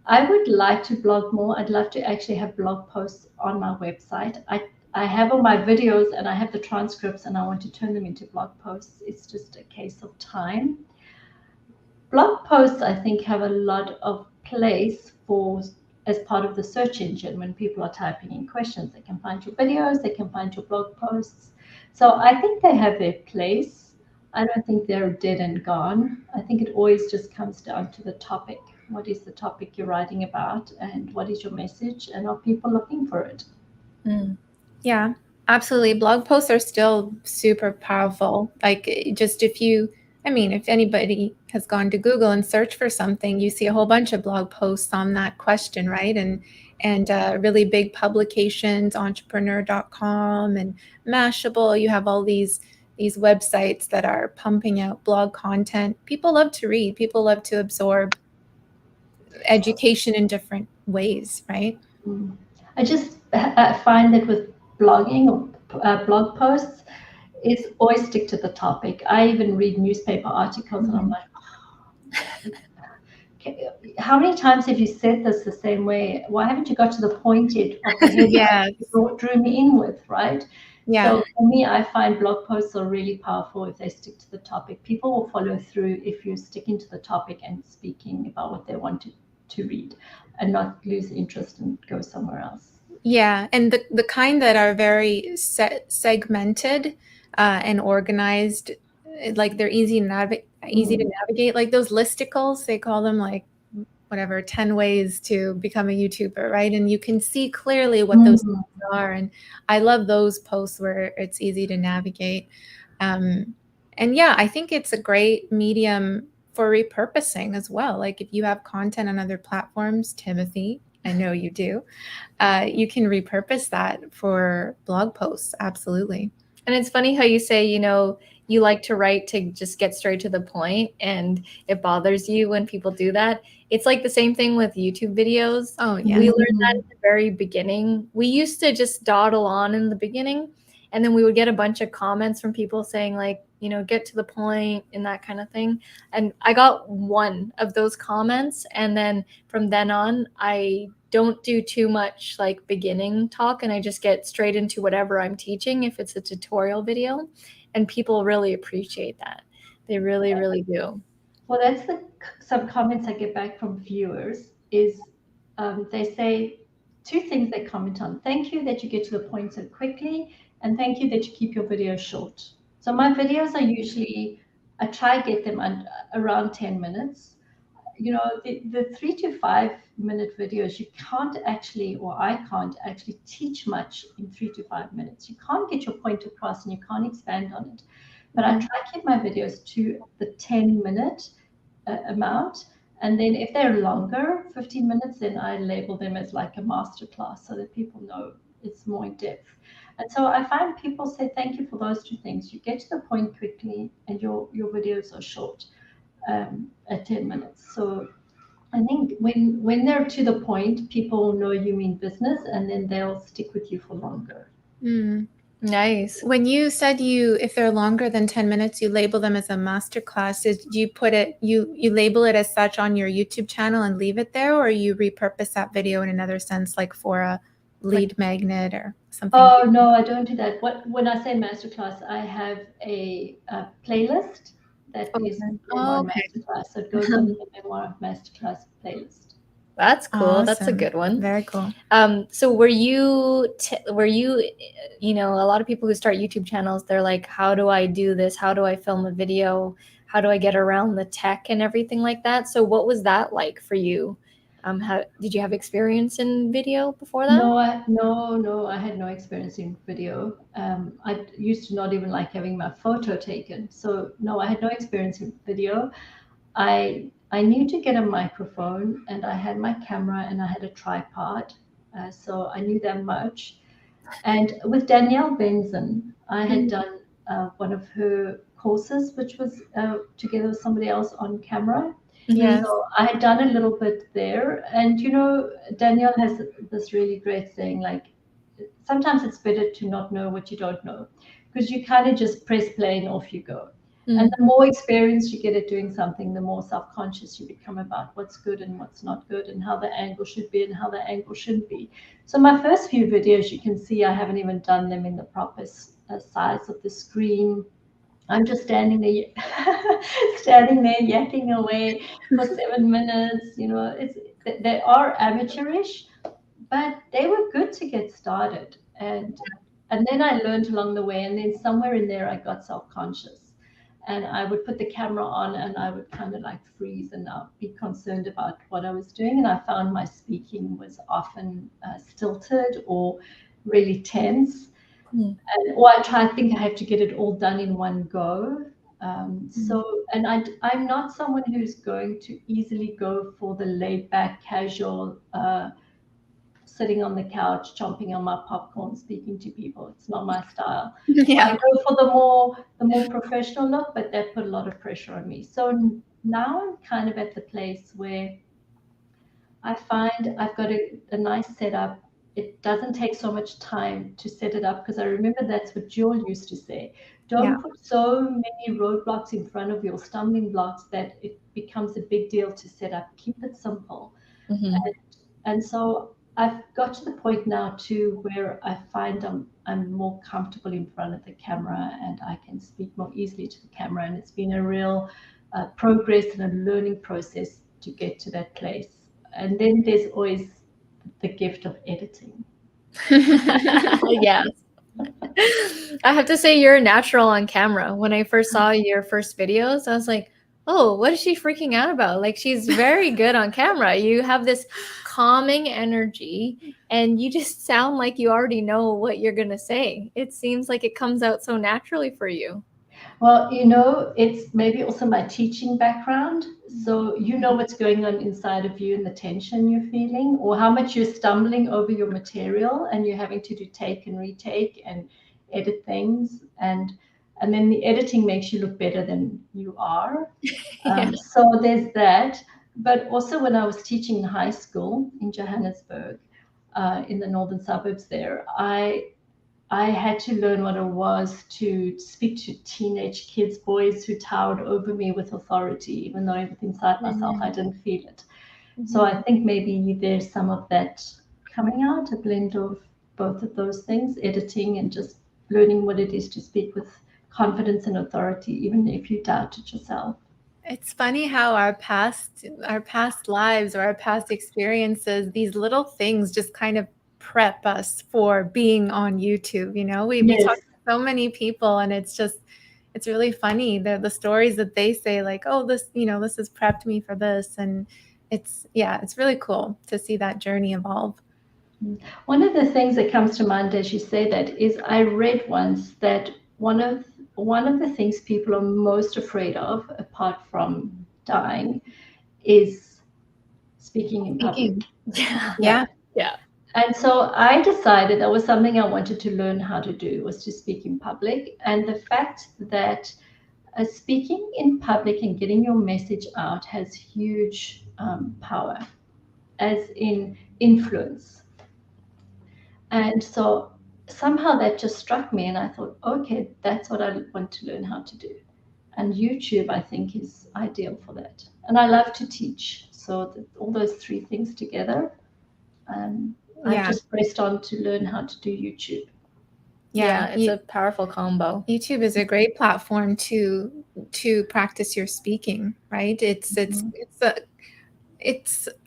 I would like to blog more. I'd love to actually have blog posts on my website. I have all my videos and I have the transcripts and I want to turn them into blog posts. It's just a case of time. Blog posts, I think, have a lot of place for as part of the search engine. When people are typing in questions, they can find your videos, they can find your blog posts. So I think they have their place. I don't think they're dead and gone. I think it always just comes down to the topic. What is the topic you're writing about, and what is your message, and are people looking for it? Yeah, absolutely. Blog posts are still super powerful. Like just if anybody has gone to Google and searched for something, you see a whole bunch of blog posts on that question, right? And really big publications, entrepreneur.com and Mashable. You have all these websites that are pumping out blog content. People love to read. People love to absorb education in different ways, right? I just find that with blogging or blog posts, it's always stick to the topic. I even read newspaper articles and I'm like, how many times have you said this the same way? Why haven't you got to the point yet of the headline you drew me in with, right? Yeah. So for me, I find blog posts are really powerful if they stick to the topic. People will follow through if you're sticking to the topic and speaking about what they want to read and not lose interest and go somewhere else. Yeah, and the kind that are very segmented and organized, like they're easy to navigate, like those listicles, they call them, like whatever, 10 ways to become a YouTuber, right? And you can see clearly what those things are. And I love those posts where it's easy to navigate. And yeah, I think it's a great medium for repurposing as well. Like if you have content on other platforms, Timothy, I know you do, you can repurpose that for blog posts. Absolutely. And it's funny how you say, you like to write to just get straight to the point, and it bothers you when people do that. It's like the same thing with YouTube videos. Oh, yeah. We learned that at the very beginning. We used to just dawdle on in the beginning, and then we would get a bunch of comments from people saying like, get to the point and that kind of thing. And I got one of those comments. And then from then on, I don't do too much like beginning talk, and I just get straight into whatever I'm teaching if it's a tutorial video. And people really appreciate that. They really, really do. Well, that's some comments I get back from viewers is they say two things they comment on. Thank you that you get to the point so quickly, and thank you that you keep your videos short. So my videos are usually, I try to get them around 10 minutes. The 3 to 5 minute videos, you can't actually, or I can't actually teach much in 3 to 5 minutes. You can't get your point across and you can't expand on it. But I try to keep my videos to the 10 minute amount. And then if they're longer, 15 minutes, then I label them as like a masterclass so that people know it's more in depth. And so I find people say, thank you for those two things. You get to the point quickly and your videos are short at 10 minutes. So I think when they're to the point, people know you mean business, and then they'll stick with you for longer. Nice. When you said if they're longer than 10 minutes, you label them as a masterclass. Did you put it, you label it as such on your YouTube channel and leave it there, or you repurpose that video in another sense, like for a lead magnet or something? Oh, no, I don't do that. When I say masterclass, I have a playlist that is Memoir Masterclass. So it goes on the Memoir Masterclass playlist. That's cool. Awesome. That's a good one. Very cool. So were you, you know, a lot of people who start YouTube channels, they're like, how do I do this? How do I film a video? How do I get around the tech and everything like that? So what was that like for you? Did you have experience in video before that? No, I had no experience in video. I used to not even like having my photo taken. So no, I had no experience in video. I knew to get a microphone, and I had my camera, and I had a tripod. So I knew that much. And with Danielle Benson, I had done one of her courses, which was together with somebody else on camera. Yes. So I had done a little bit there. And, you know, Danielle has this really great saying, like, sometimes it's better to not know what you don't know, because you kind of just press play and off you go. And the more experience you get at doing something, the more self-conscious you become about what's good and what's not good, and how the angle should be and how the angle shouldn't be. So my first few videos, you can see I haven't even done them in the proper size of the screen. I'm just standing there yapping away for 7 minutes. You know, they are amateurish, but they were good to get started. And then I learned along the way, and then somewhere in there I got self-conscious. And I would put the camera on, and I would kind of like freeze and be concerned about what I was doing. And I found my speaking was often stilted or really tense. Or I think I have to get it all done in one go. And I'm not someone who's going to easily go for the laid back, casual, sitting on the couch, chomping on my popcorn, speaking to people. It's not my style. Yeah. I go for the more professional look, but that put a lot of pressure on me. So now I'm kind of at the place where I find I've got a nice setup. It doesn't take so much time to set it up, because I remember that's what Jewel used to say. Don't put so many roadblocks in front of you, stumbling blocks, that it becomes a big deal to set up. Keep it simple. And so I've got to the point now too where I find I'm more comfortable in front of the camera, and I can speak more easily to the camera. And it's been a real progress and a learning process to get to that place. And then there's always the gift of editing. Yes. I have to say, you're natural on camera. When I first saw your first videos, I was like, oh, what is she freaking out about? Like, she's very good on camera. You have this calming energy, and you just sound like you already know what you're going to say. It seems like it comes out so naturally for you. Well, you know, it's maybe also my teaching background. So you know what's going on inside of you and the tension you're feeling, or how much you're stumbling over your material, and you're having to do take and retake and edit things. And then the editing makes you look better than you are. So there's that. But also when I was teaching in high school in Johannesburg, in the northern suburbs there, I had to learn what it was to speak to teenage kids, boys who towered over me with authority, even though everything inside myself, I didn't feel it. So I think maybe there's some of that coming out, a blend of both of those things, editing and just learning what it is to speak with confidence and authority, even if you doubt it yourself. It's funny how our past lives or our past experiences, these little things just kind of prep us for being on YouTube. You know, we talk to so many people, and it's really funny. The stories that they say, like, oh, this has prepped me for this. And it's really cool to see that journey evolve. One of the things that comes to mind as you say that is, I read once that one of the things people are most afraid of, apart from dying is speaking in public. Yeah. And so I decided that was something I wanted to learn how to do, was to speak in public. And the fact that speaking in public and getting your message out has huge power, as in influence. And so somehow that just struck me, and I thought, okay, that's what I want to learn how to do. And YouTube, I think, is ideal for that. And I love to teach. So all those three things together, I've just pressed on to learn how to do YouTube. Yeah, it's a powerful combo. YouTube is a great platform to practice your speaking, right? It's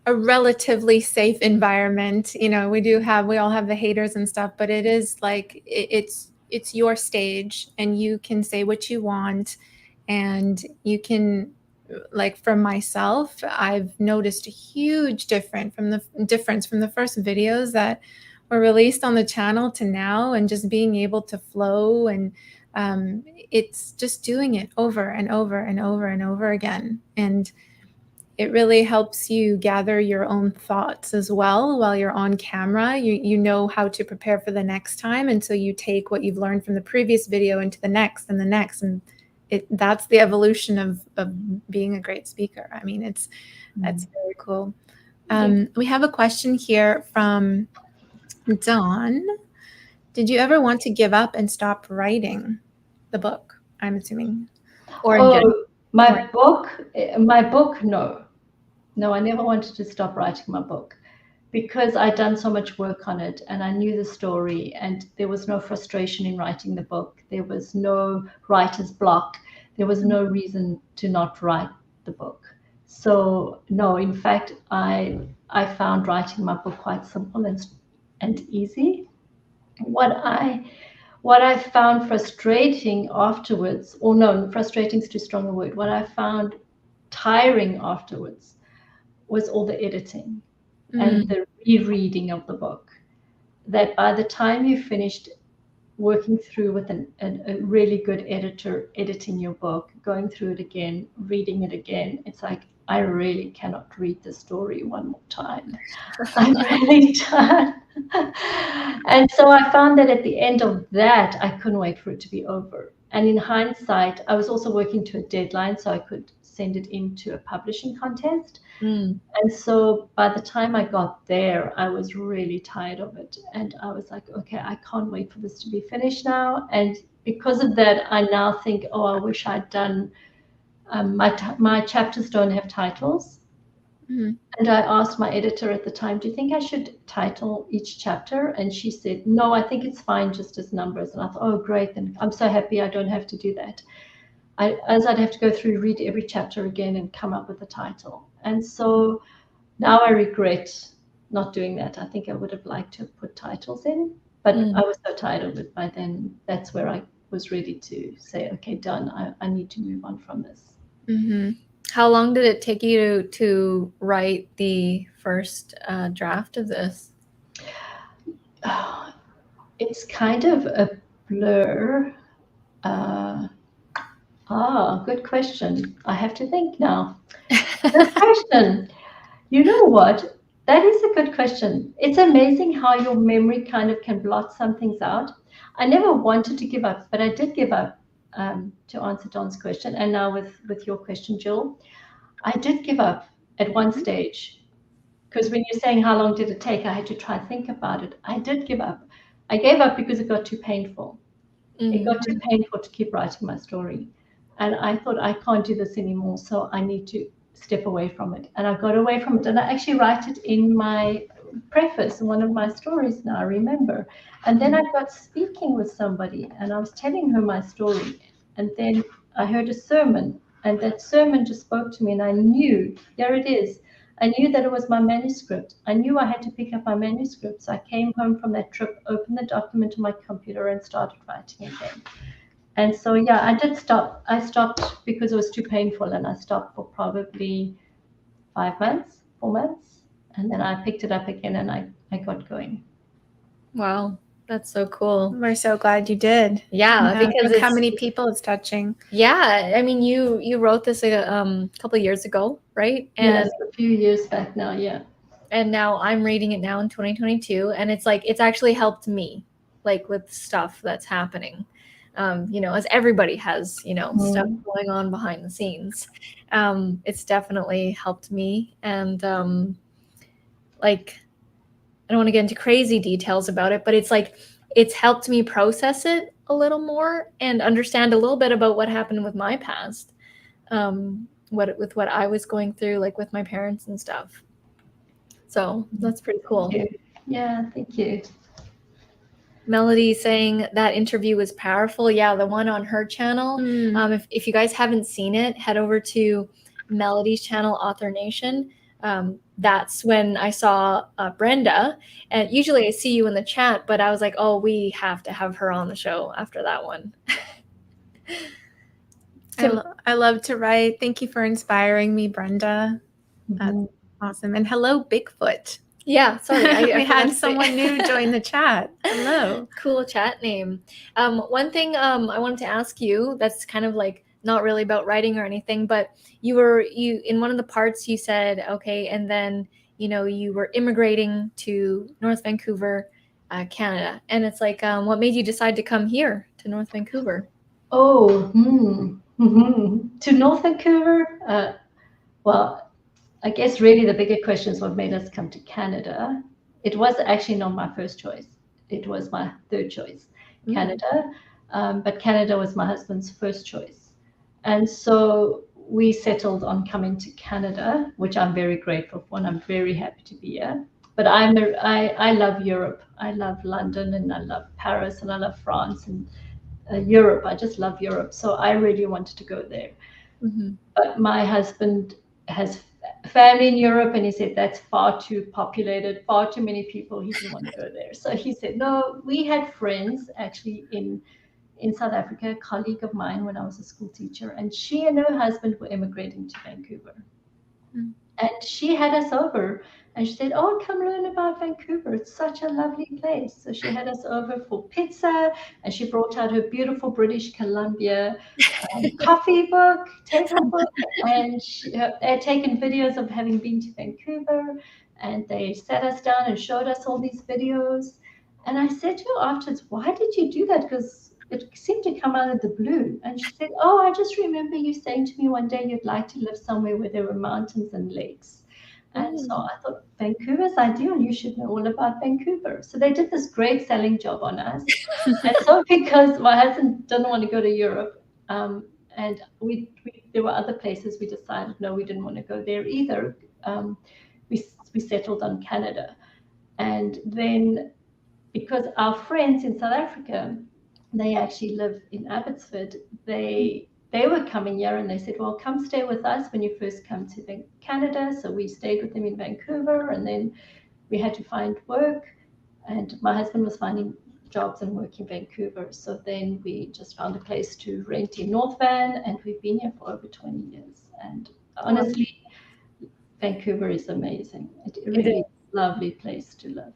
a relatively safe environment. You know, we all have the haters and stuff, but it is like it's your stage, and you can say what you want, and you can, like, for myself, I've noticed a huge difference from the first videos that were released on the channel to now, and just being able to flow, and it's just doing it over and over and over and over again. And it really helps you gather your own thoughts as well while you're on camera. You know how to prepare for the next time, and so you take what you've learned from the previous video into the next and the next, and that's the evolution of being a great speaker. I mean, that's very cool. We have a question here from Dawn. Did you ever want to give up and stop writing the book? I'm assuming. My book, no. No, I never wanted to stop writing my book, because I'd done so much work on it, and I knew the story, and there was no frustration in writing the book. There was no writer's block. There was no reason to not write the book. So no, in fact, I found writing my book quite simple and easy. What I found frustrating afterwards, or no, frustrating is too strong a word. What I found tiring afterwards was all the editing and the rereading of the book. That by the time you finished working through with a really good editor, editing your book, going through it again, reading it again, it's like, I really cannot read the story one more time. I'm really done. And so I found that at the end of that, I couldn't wait for it to be over. And in hindsight, I was also working to a deadline, so I could send it into a publishing contest. And so by the time I got there, I was really tired of it. And I was like, okay, I can't wait for this to be finished now. And because of that, I now think, oh, I wish I'd done, my chapters don't have titles. And I asked my editor at the time, do you think I should title each chapter? And she said, no, I think it's fine just as numbers. And I thought, oh, great. Then I'm so happy I don't have to do that. As I'd have to go through, read every chapter again and come up with a title. And so now I regret not doing that. I think I would have liked to have put titles in, but I was so tired of it by then. That's where I was ready to say, okay, done. I need to move on from this. How long did it take you to write the first draft of this? It's kind of a blur. Good question. I have to think now. Good question. You know what? That is a good question. It's amazing how your memory kind of can blot some things out. I never wanted to give up, but I did give up, to answer Don's question. And now with your question, Jill, I did give up at one stage, because when you're saying how long did it take, I had to try and think about it. I did give up. I gave up because it got too painful. It got too painful to keep writing my story. And I thought, I can't do this anymore, so I need to step away from it. And I got away from it. And I actually write it in my preface in one of my stories now, I remember. And then I got speaking with somebody, and I was telling her my story. And then I heard a sermon, and that sermon just spoke to me, and I knew, there it is. I knew that it was my manuscript. I knew I had to pick up my manuscript. So I came home from that trip, opened the document on my computer, and started writing again. And so, yeah, I did stop. I stopped because it was too painful, and I stopped for probably 4 months. And then I picked it up again, and I got going. Wow. That's so cool. We're so glad you did. Yeah, because look how many people it's touching. Yeah, I mean, you wrote this a couple of years ago, right? And yes, a few years back now, yeah. And now I'm reading it now in 2022, and it's like it's actually helped me, like with stuff that's happening. As everybody has, stuff going on behind the scenes. It's definitely helped me, and like I don't want to get into crazy details about it, but it's like it's helped me process it a little more and understand a little bit about what happened with my past, what I was going through, like with my parents and stuff. So that's pretty cool. Thank you. Yeah, thank you. Melody saying that interview was powerful. Yeah, the one on her channel. If you guys haven't seen it, head over to Melody's channel, Author Nation. That's when I saw Brenda. And usually I see you in the chat, but I was like, oh, we have to have her on the show after that one. I love to write. Thank you for inspiring me, Brenda. That's awesome. And hello, Bigfoot. Yeah, sorry. We had someone new join the chat. Hello. Cool chat name. One thing I wanted to ask you that's kind of like not really about writing or anything, but you in one of the parts you said, okay, and then, you were immigrating to North Vancouver, Canada. And it's like, what made you decide to come here to North Vancouver? Oh, to North Vancouver? Well, I guess really the bigger question is what made us come to Canada. It was actually not my first choice. It was my third choice, Canada. But Canada was my husband's first choice. And so we settled on coming to Canada, which I'm very grateful for, and I'm very happy to be here. But I love Europe. I love London, and I love Paris, and I love France, and Europe. I just love Europe. So I really wanted to go there. But my husband has family in Europe, and he said that's far too populated, far too many people. He didn't want to go there. So he said, no, we had friends actually in South Africa, a colleague of mine when I was a school teacher, and she and her husband were immigrating to Vancouver. And she had us over, and she said, oh, come learn about Vancouver. It's such a lovely place. So she had us over for pizza, and she brought out her beautiful British Columbia coffee book, table book, and they had taken videos of having been to Vancouver, and they sat us down and showed us all these videos. And I said to her afterwards, why did you do that? Because it seemed to come out of the blue. And she said, oh, I just remember you saying to me one day you'd like to live somewhere where there were mountains and lakes. And so I thought, Vancouver's ideal. You should know all about Vancouver. So they did this great selling job on us. And so because my husband didn't want to go to Europe, and there were other places we decided, no, we didn't want to go there either. We settled on Canada. And then because our friends in South Africa, they actually live in Abbotsford, they were coming here, and they said, well, come stay with us when you first come to Canada. So we stayed with them in Vancouver, and then we had to find work, and my husband was finding jobs and work in Vancouver. So then we just found a place to rent in North Van, and we've been here for over 20 years. And honestly, Vancouver is amazing. It really is a lovely place to live.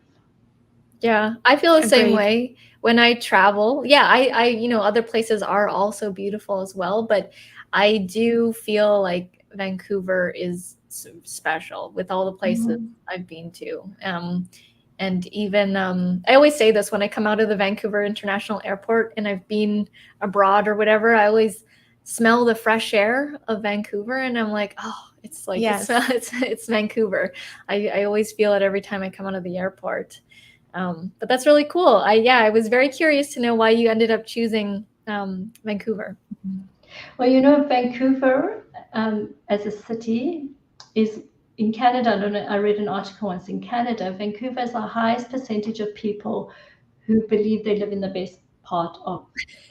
Yeah, I feel the same way when I travel. Yeah, I other places are also beautiful as well, but I do feel like Vancouver is special with all the places I've been to. And even I always say this when I come out of the Vancouver International Airport and I've been abroad or whatever, I always smell the fresh air of Vancouver, and I'm like, oh, it's like it's Vancouver. I always feel it every time I come out of the airport. But that's really cool. I was very curious to know why you ended up choosing Vancouver. Well, Vancouver as a city is in Canada. I don't know, I read an article once in Canada. Vancouver has the highest percentage of people who believe they live in the best part of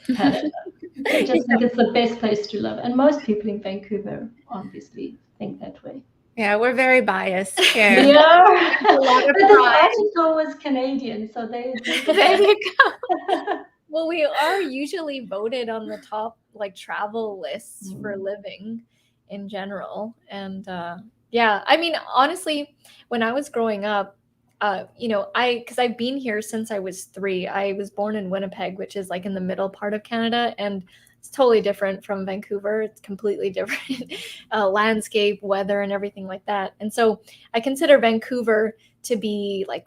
Canada. They just think it's the best place to live. And most people in Vancouver obviously think that way. Yeah, we're very biased here. We are. But the article was Canadian, so there you go. Well, we are usually voted on the top travel lists for living in general. And I mean, honestly, when I was growing up, because I've been here since I was 3. I was born in Winnipeg, which is like in the middle part of Canada, and it's totally different from Vancouver. It's completely different landscape, weather, and everything like that. And so I consider Vancouver to be like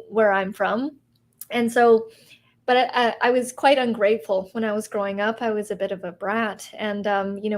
where I'm from. And so, but I was quite ungrateful when I was growing up. I was a bit of a brat. And,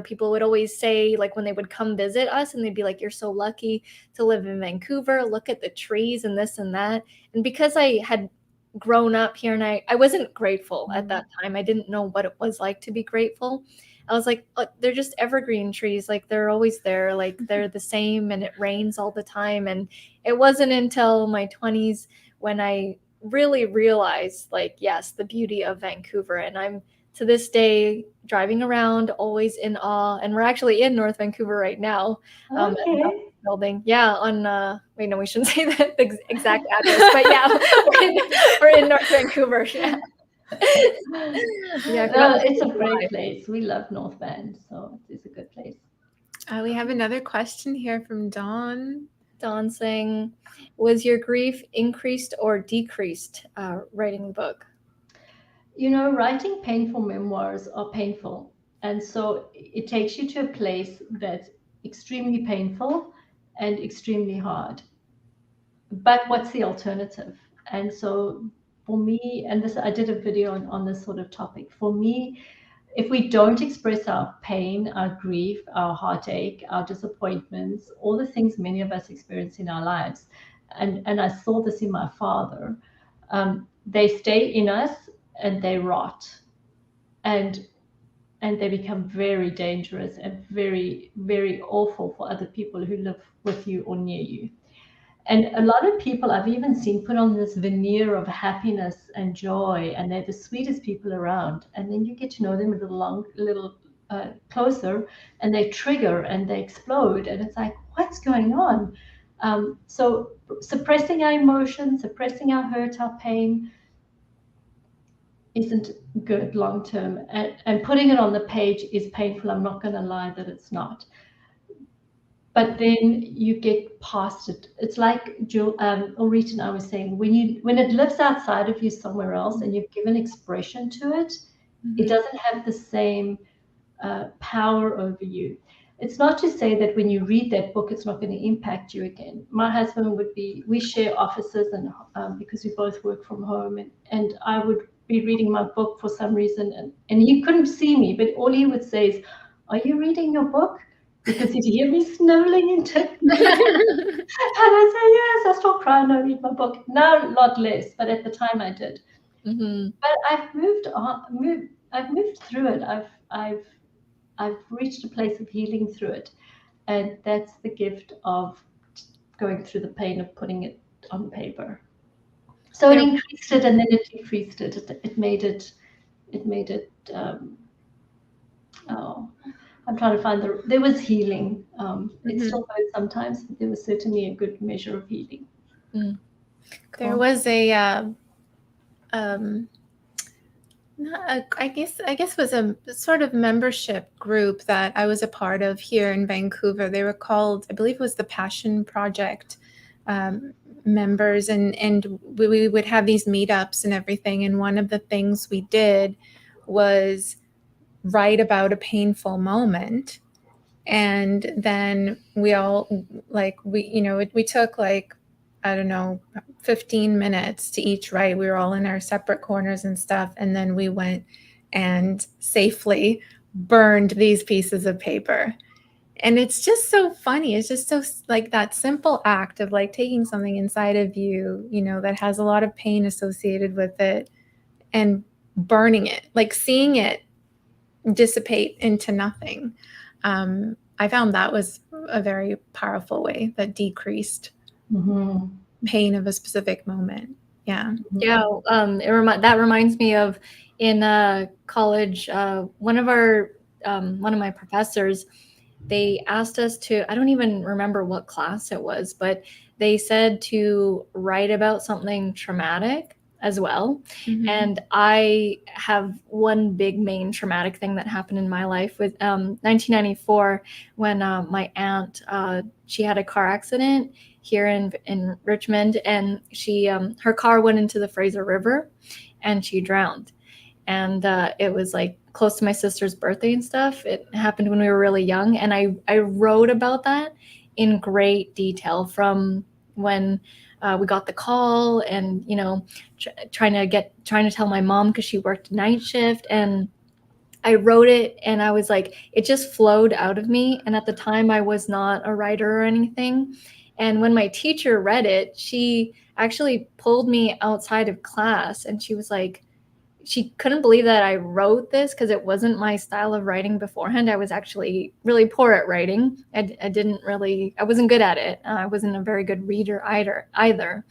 people would always say, like, when they would come visit us and they'd be like, you're so lucky to live in Vancouver. Look at the trees and this and that. And because I had grown up here and I wasn't grateful at that time, I didn't know what it was like to be grateful. I was like, look, they're just evergreen trees. Like, they're always there. Like, they're the same, and it rains all the time. And it wasn't until my 20s when I really realized, like, yes, the beauty of Vancouver. And I'm to this day driving around always in awe. And we're actually in North Vancouver right now. Okay. Building. Yeah. On, wait, no, we shouldn't say the exact address, but yeah, we're in North Vancouver. Yeah. No, it's a great place. We love North Van, so it's a good place. We have another question here from Dawn. Dawn saying, was your grief increased or decreased writing the book? Writing painful memoirs are painful. And so it takes you to a place that's extremely painful and extremely hard. But what's the alternative? And so for me, and this, I did a video on this sort of topic. For me, if we don't express our pain, our grief, our heartache, our disappointments, all the things many of us experience in our lives, and I saw this in my father, they stay in us and they rot, and they become very dangerous and very, very awful for other people who live with you or near you. And a lot of people I've even seen put on this veneer of happiness and joy, and they're the sweetest people around. And then you get to know them a little closer, and they trigger and they explode. And it's like, what's going on? So suppressing our emotions, suppressing our hurt, our pain isn't good long term. And putting it on the page is painful. I'm not going to lie that it's not. But then you get past it. It's like Ulrita and I was saying, when it lives outside of you somewhere else and you've given expression to it, it doesn't have the same power over you. It's not to say that when you read that book, it's not going to impact you again. My husband we share offices, and because we both work from home, and I would be reading my book for some reason, and he couldn't see me, but all he would say is, "Are you reading your book?" Because he'd hear me sniveling into it. And I say, yes, I start crying, I read my book. Now a lot less, but at the time I did. But I've moved on. I've moved through it. I've reached a place of healing through it, and that's the gift of going through the pain of putting it on paper. So it increased it, and then it decreased it. It made it. I'm trying to find there was healing. It still hurts sometimes, but there was certainly a good measure of healing. There was I guess was a sort of membership group that I was a part of here in Vancouver. They were called, I believe it was the Passion Project members, and we would have these meetups and everything. And one of the things we did was write about a painful moment, and then we all we took like, I don't know, 15 minutes to each write. We were all in our separate corners and stuff, and then we went and safely burned these pieces of paper. And it's just so funny. It's just so like that simple act of like taking something inside of you, that has a lot of pain associated with it, and burning it, like seeing it dissipate into nothing. I found that was a very powerful way that decreased pain of a specific moment. Yeah. That reminds me of in college, one of my professors, they asked us to, I don't even remember what class it was, but they said to write about something traumatic. as well. Mhm. And I have one big main traumatic thing that happened in my life with 1994 when my aunt, she had a car accident here in Richmond, and she her car went into the Fraser River and she drowned. And it was like close to my sister's birthday and stuff. It happened when we were really young, and I wrote about that in great detail from when we got the call, and trying to tell my mom because she worked night shift, and I wrote it, and I was like, it just flowed out of me. And at the time, I was not a writer or anything. And when my teacher read it, she actually pulled me outside of class, and she was like, she couldn't believe that I wrote this because it wasn't my style of writing beforehand. I was actually really poor at writing. I wasn't good at it. I wasn't a very good reader either.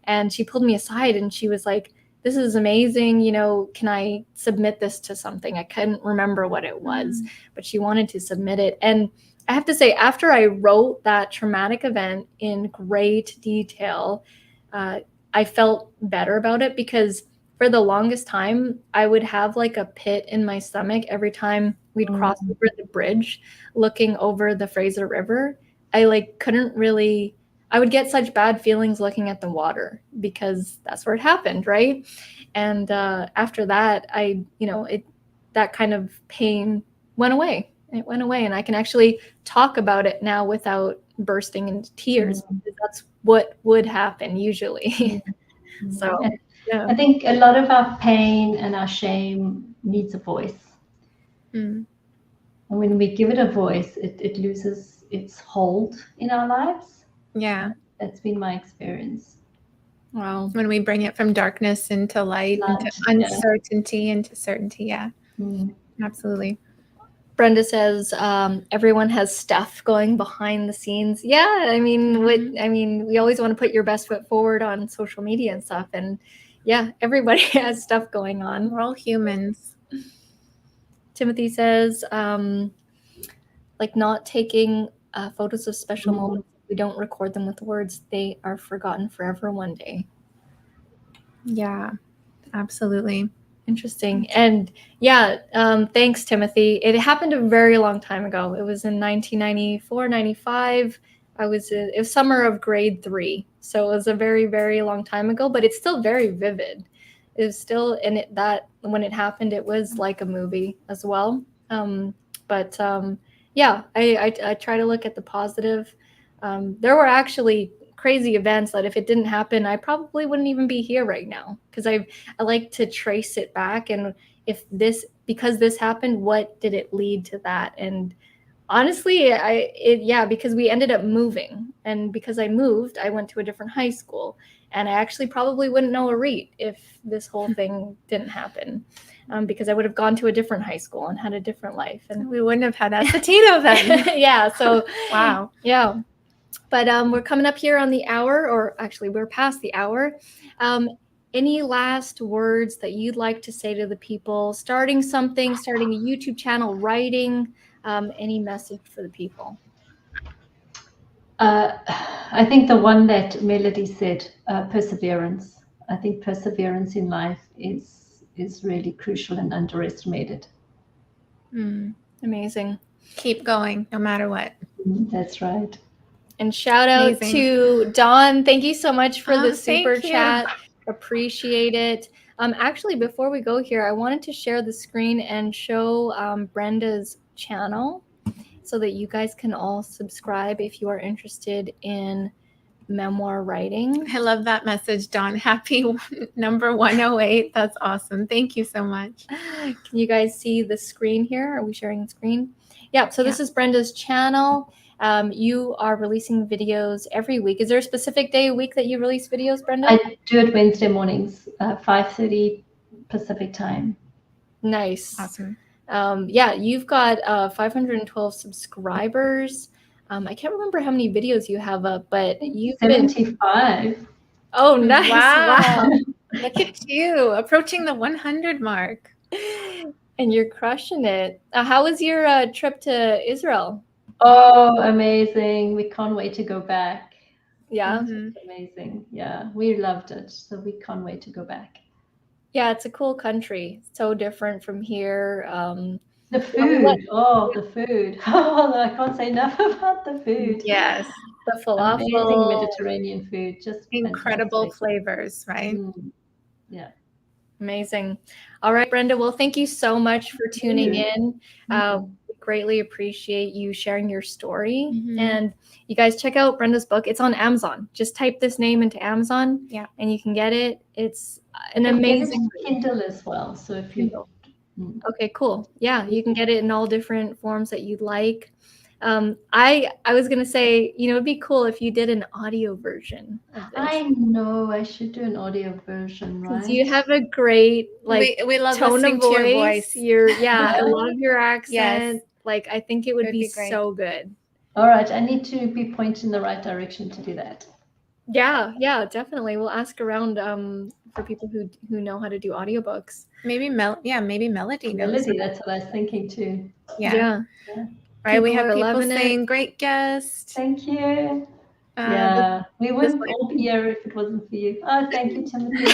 And she pulled me aside and she was like, this is amazing. Can I submit this to something? I couldn't remember what it was, but she wanted to submit it. And I have to say, after I wrote that traumatic event in great detail, I felt better about it, because for the longest time, I would have like a pit in my stomach every time we'd cross over the bridge looking over the Fraser River. I would get such bad feelings looking at the water because that's where it happened, right? And after that, that kind of pain went away. It went away, and I can actually talk about it now without bursting into tears, because that's what would happen usually. So yeah. I think a lot of our pain and our shame needs a voice. And when we give it a voice, it loses its hold in our lives. Yeah. That's been my experience. Wow. When we bring it from darkness into light, into uncertainty, into certainty. Yeah. Absolutely. Brenda says everyone has stuff going behind the scenes. Yeah, I mean, we always want to put your best foot forward on social media and stuff, and yeah, everybody has stuff going on. We're all humans. Timothy says, like not taking photos of special moments. We don't record them with words. They are forgotten forever one day. Yeah, absolutely. Interesting. And yeah, thanks, Timothy. It happened a very long time ago. It was in 1994, 95. It was summer of grade 3. So it was a very, very long time ago, but it's still very vivid. It was still, when it happened, it was like a movie as well. Yeah, I try to look at the positive. There were actually crazy events that if it didn't happen, I probably wouldn't even be here right now, because I like to trace it back, and because this happened, what did it lead to that? And honestly, because we ended up moving, and because I moved, I went to a different high school, and I actually probably wouldn't know a read if this whole thing didn't happen, because I would have gone to a different high school and had a different life, and we wouldn't have had Essetino then. Yeah. So wow. Yeah. But we're coming up here on the hour, or actually we're past the hour. Any last words that you'd like to say to the people starting a YouTube channel, writing, any message for the people? I think the one that Melody said, perseverance. I think perseverance in life is really crucial and underestimated. Amazing. Keep going no matter what. That's right. And shout out to Dawn. Thank you so much for the super chat. Appreciate it. Actually, before we go here, I wanted to share the screen and show Brenda's channel so that you guys can all subscribe if you are interested in memoir writing. I love that message, Dawn. Happy number 108. That's awesome. Thank you so much. Can you guys see the screen here? Are we sharing the screen? Yeah. So this is Brenda's channel. You are releasing videos every week. Is there a specific day a week that you release videos, Brenda? I do it Wednesday mornings, 5:30 Pacific time. Nice. Awesome. Yeah, you've got 512 subscribers. I can't remember how many videos you have up, but you've 75. Oh, nice. Wow. Look at you approaching the 100 mark. And you're crushing it. How was your trip to Israel? Oh, amazing. We can't wait to go back. Yeah. Mhm. Amazing. Yeah, we loved it. So we can't wait to go back. Yeah, it's a cool country. So different from here. The food. Oh, the food. Oh, I can't say enough about the food. Yes. The Amazing falafel. Mediterranean food. Just Incredible fantastic. flavors, right? Yeah. Amazing. All right, Brenda. Well, thank you so much for tuning you. in. We greatly appreciate you sharing your story. Mhm. And you guys check out Brenda's book. It's on Amazon. Just type this name into Amazon, Yeah. and you can get it. It's an You can get it amazing in Kindle as well. So if you Kindle. Okay, cool. Yeah, you can get it in all different forms that you'd like. I was gonna say, it'd be cool if you did an audio version of this. I know I should do an audio version, right? You have a great we love tone listening of to your voice. voice. I love your accent. Yes. I think it would It'd be be great. so good. All right, I need to be pointed in the right direction to do that. Yeah, definitely. We'll ask around for people who know how to do audiobooks. Maybe Melody knows. Melody, that's what I was thinking too. Yeah. Right. People We have are people loving it. saying, "Great guest." Thank you. Yeah. We wouldn't all be here if it wasn't for you. Oh, thank you, Timothy.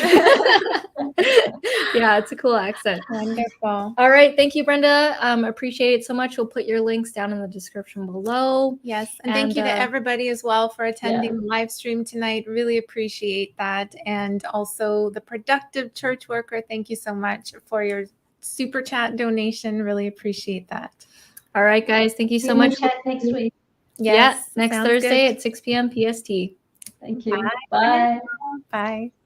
Yeah, it's a cool accent. Wonderful. All right. Thank you, Brenda. Appreciate it so much. We'll put your links down in the description below. Yes. And thank you to everybody as well for attending the live stream tonight. Really appreciate that. And also the productive church worker. Thank you so much for your super chat donation. Really appreciate that. All right, guys. Thank you so much. Chat next week. Yes, next Thursday at 6 p.m. PST. Thank you. Bye. Bye. Bye.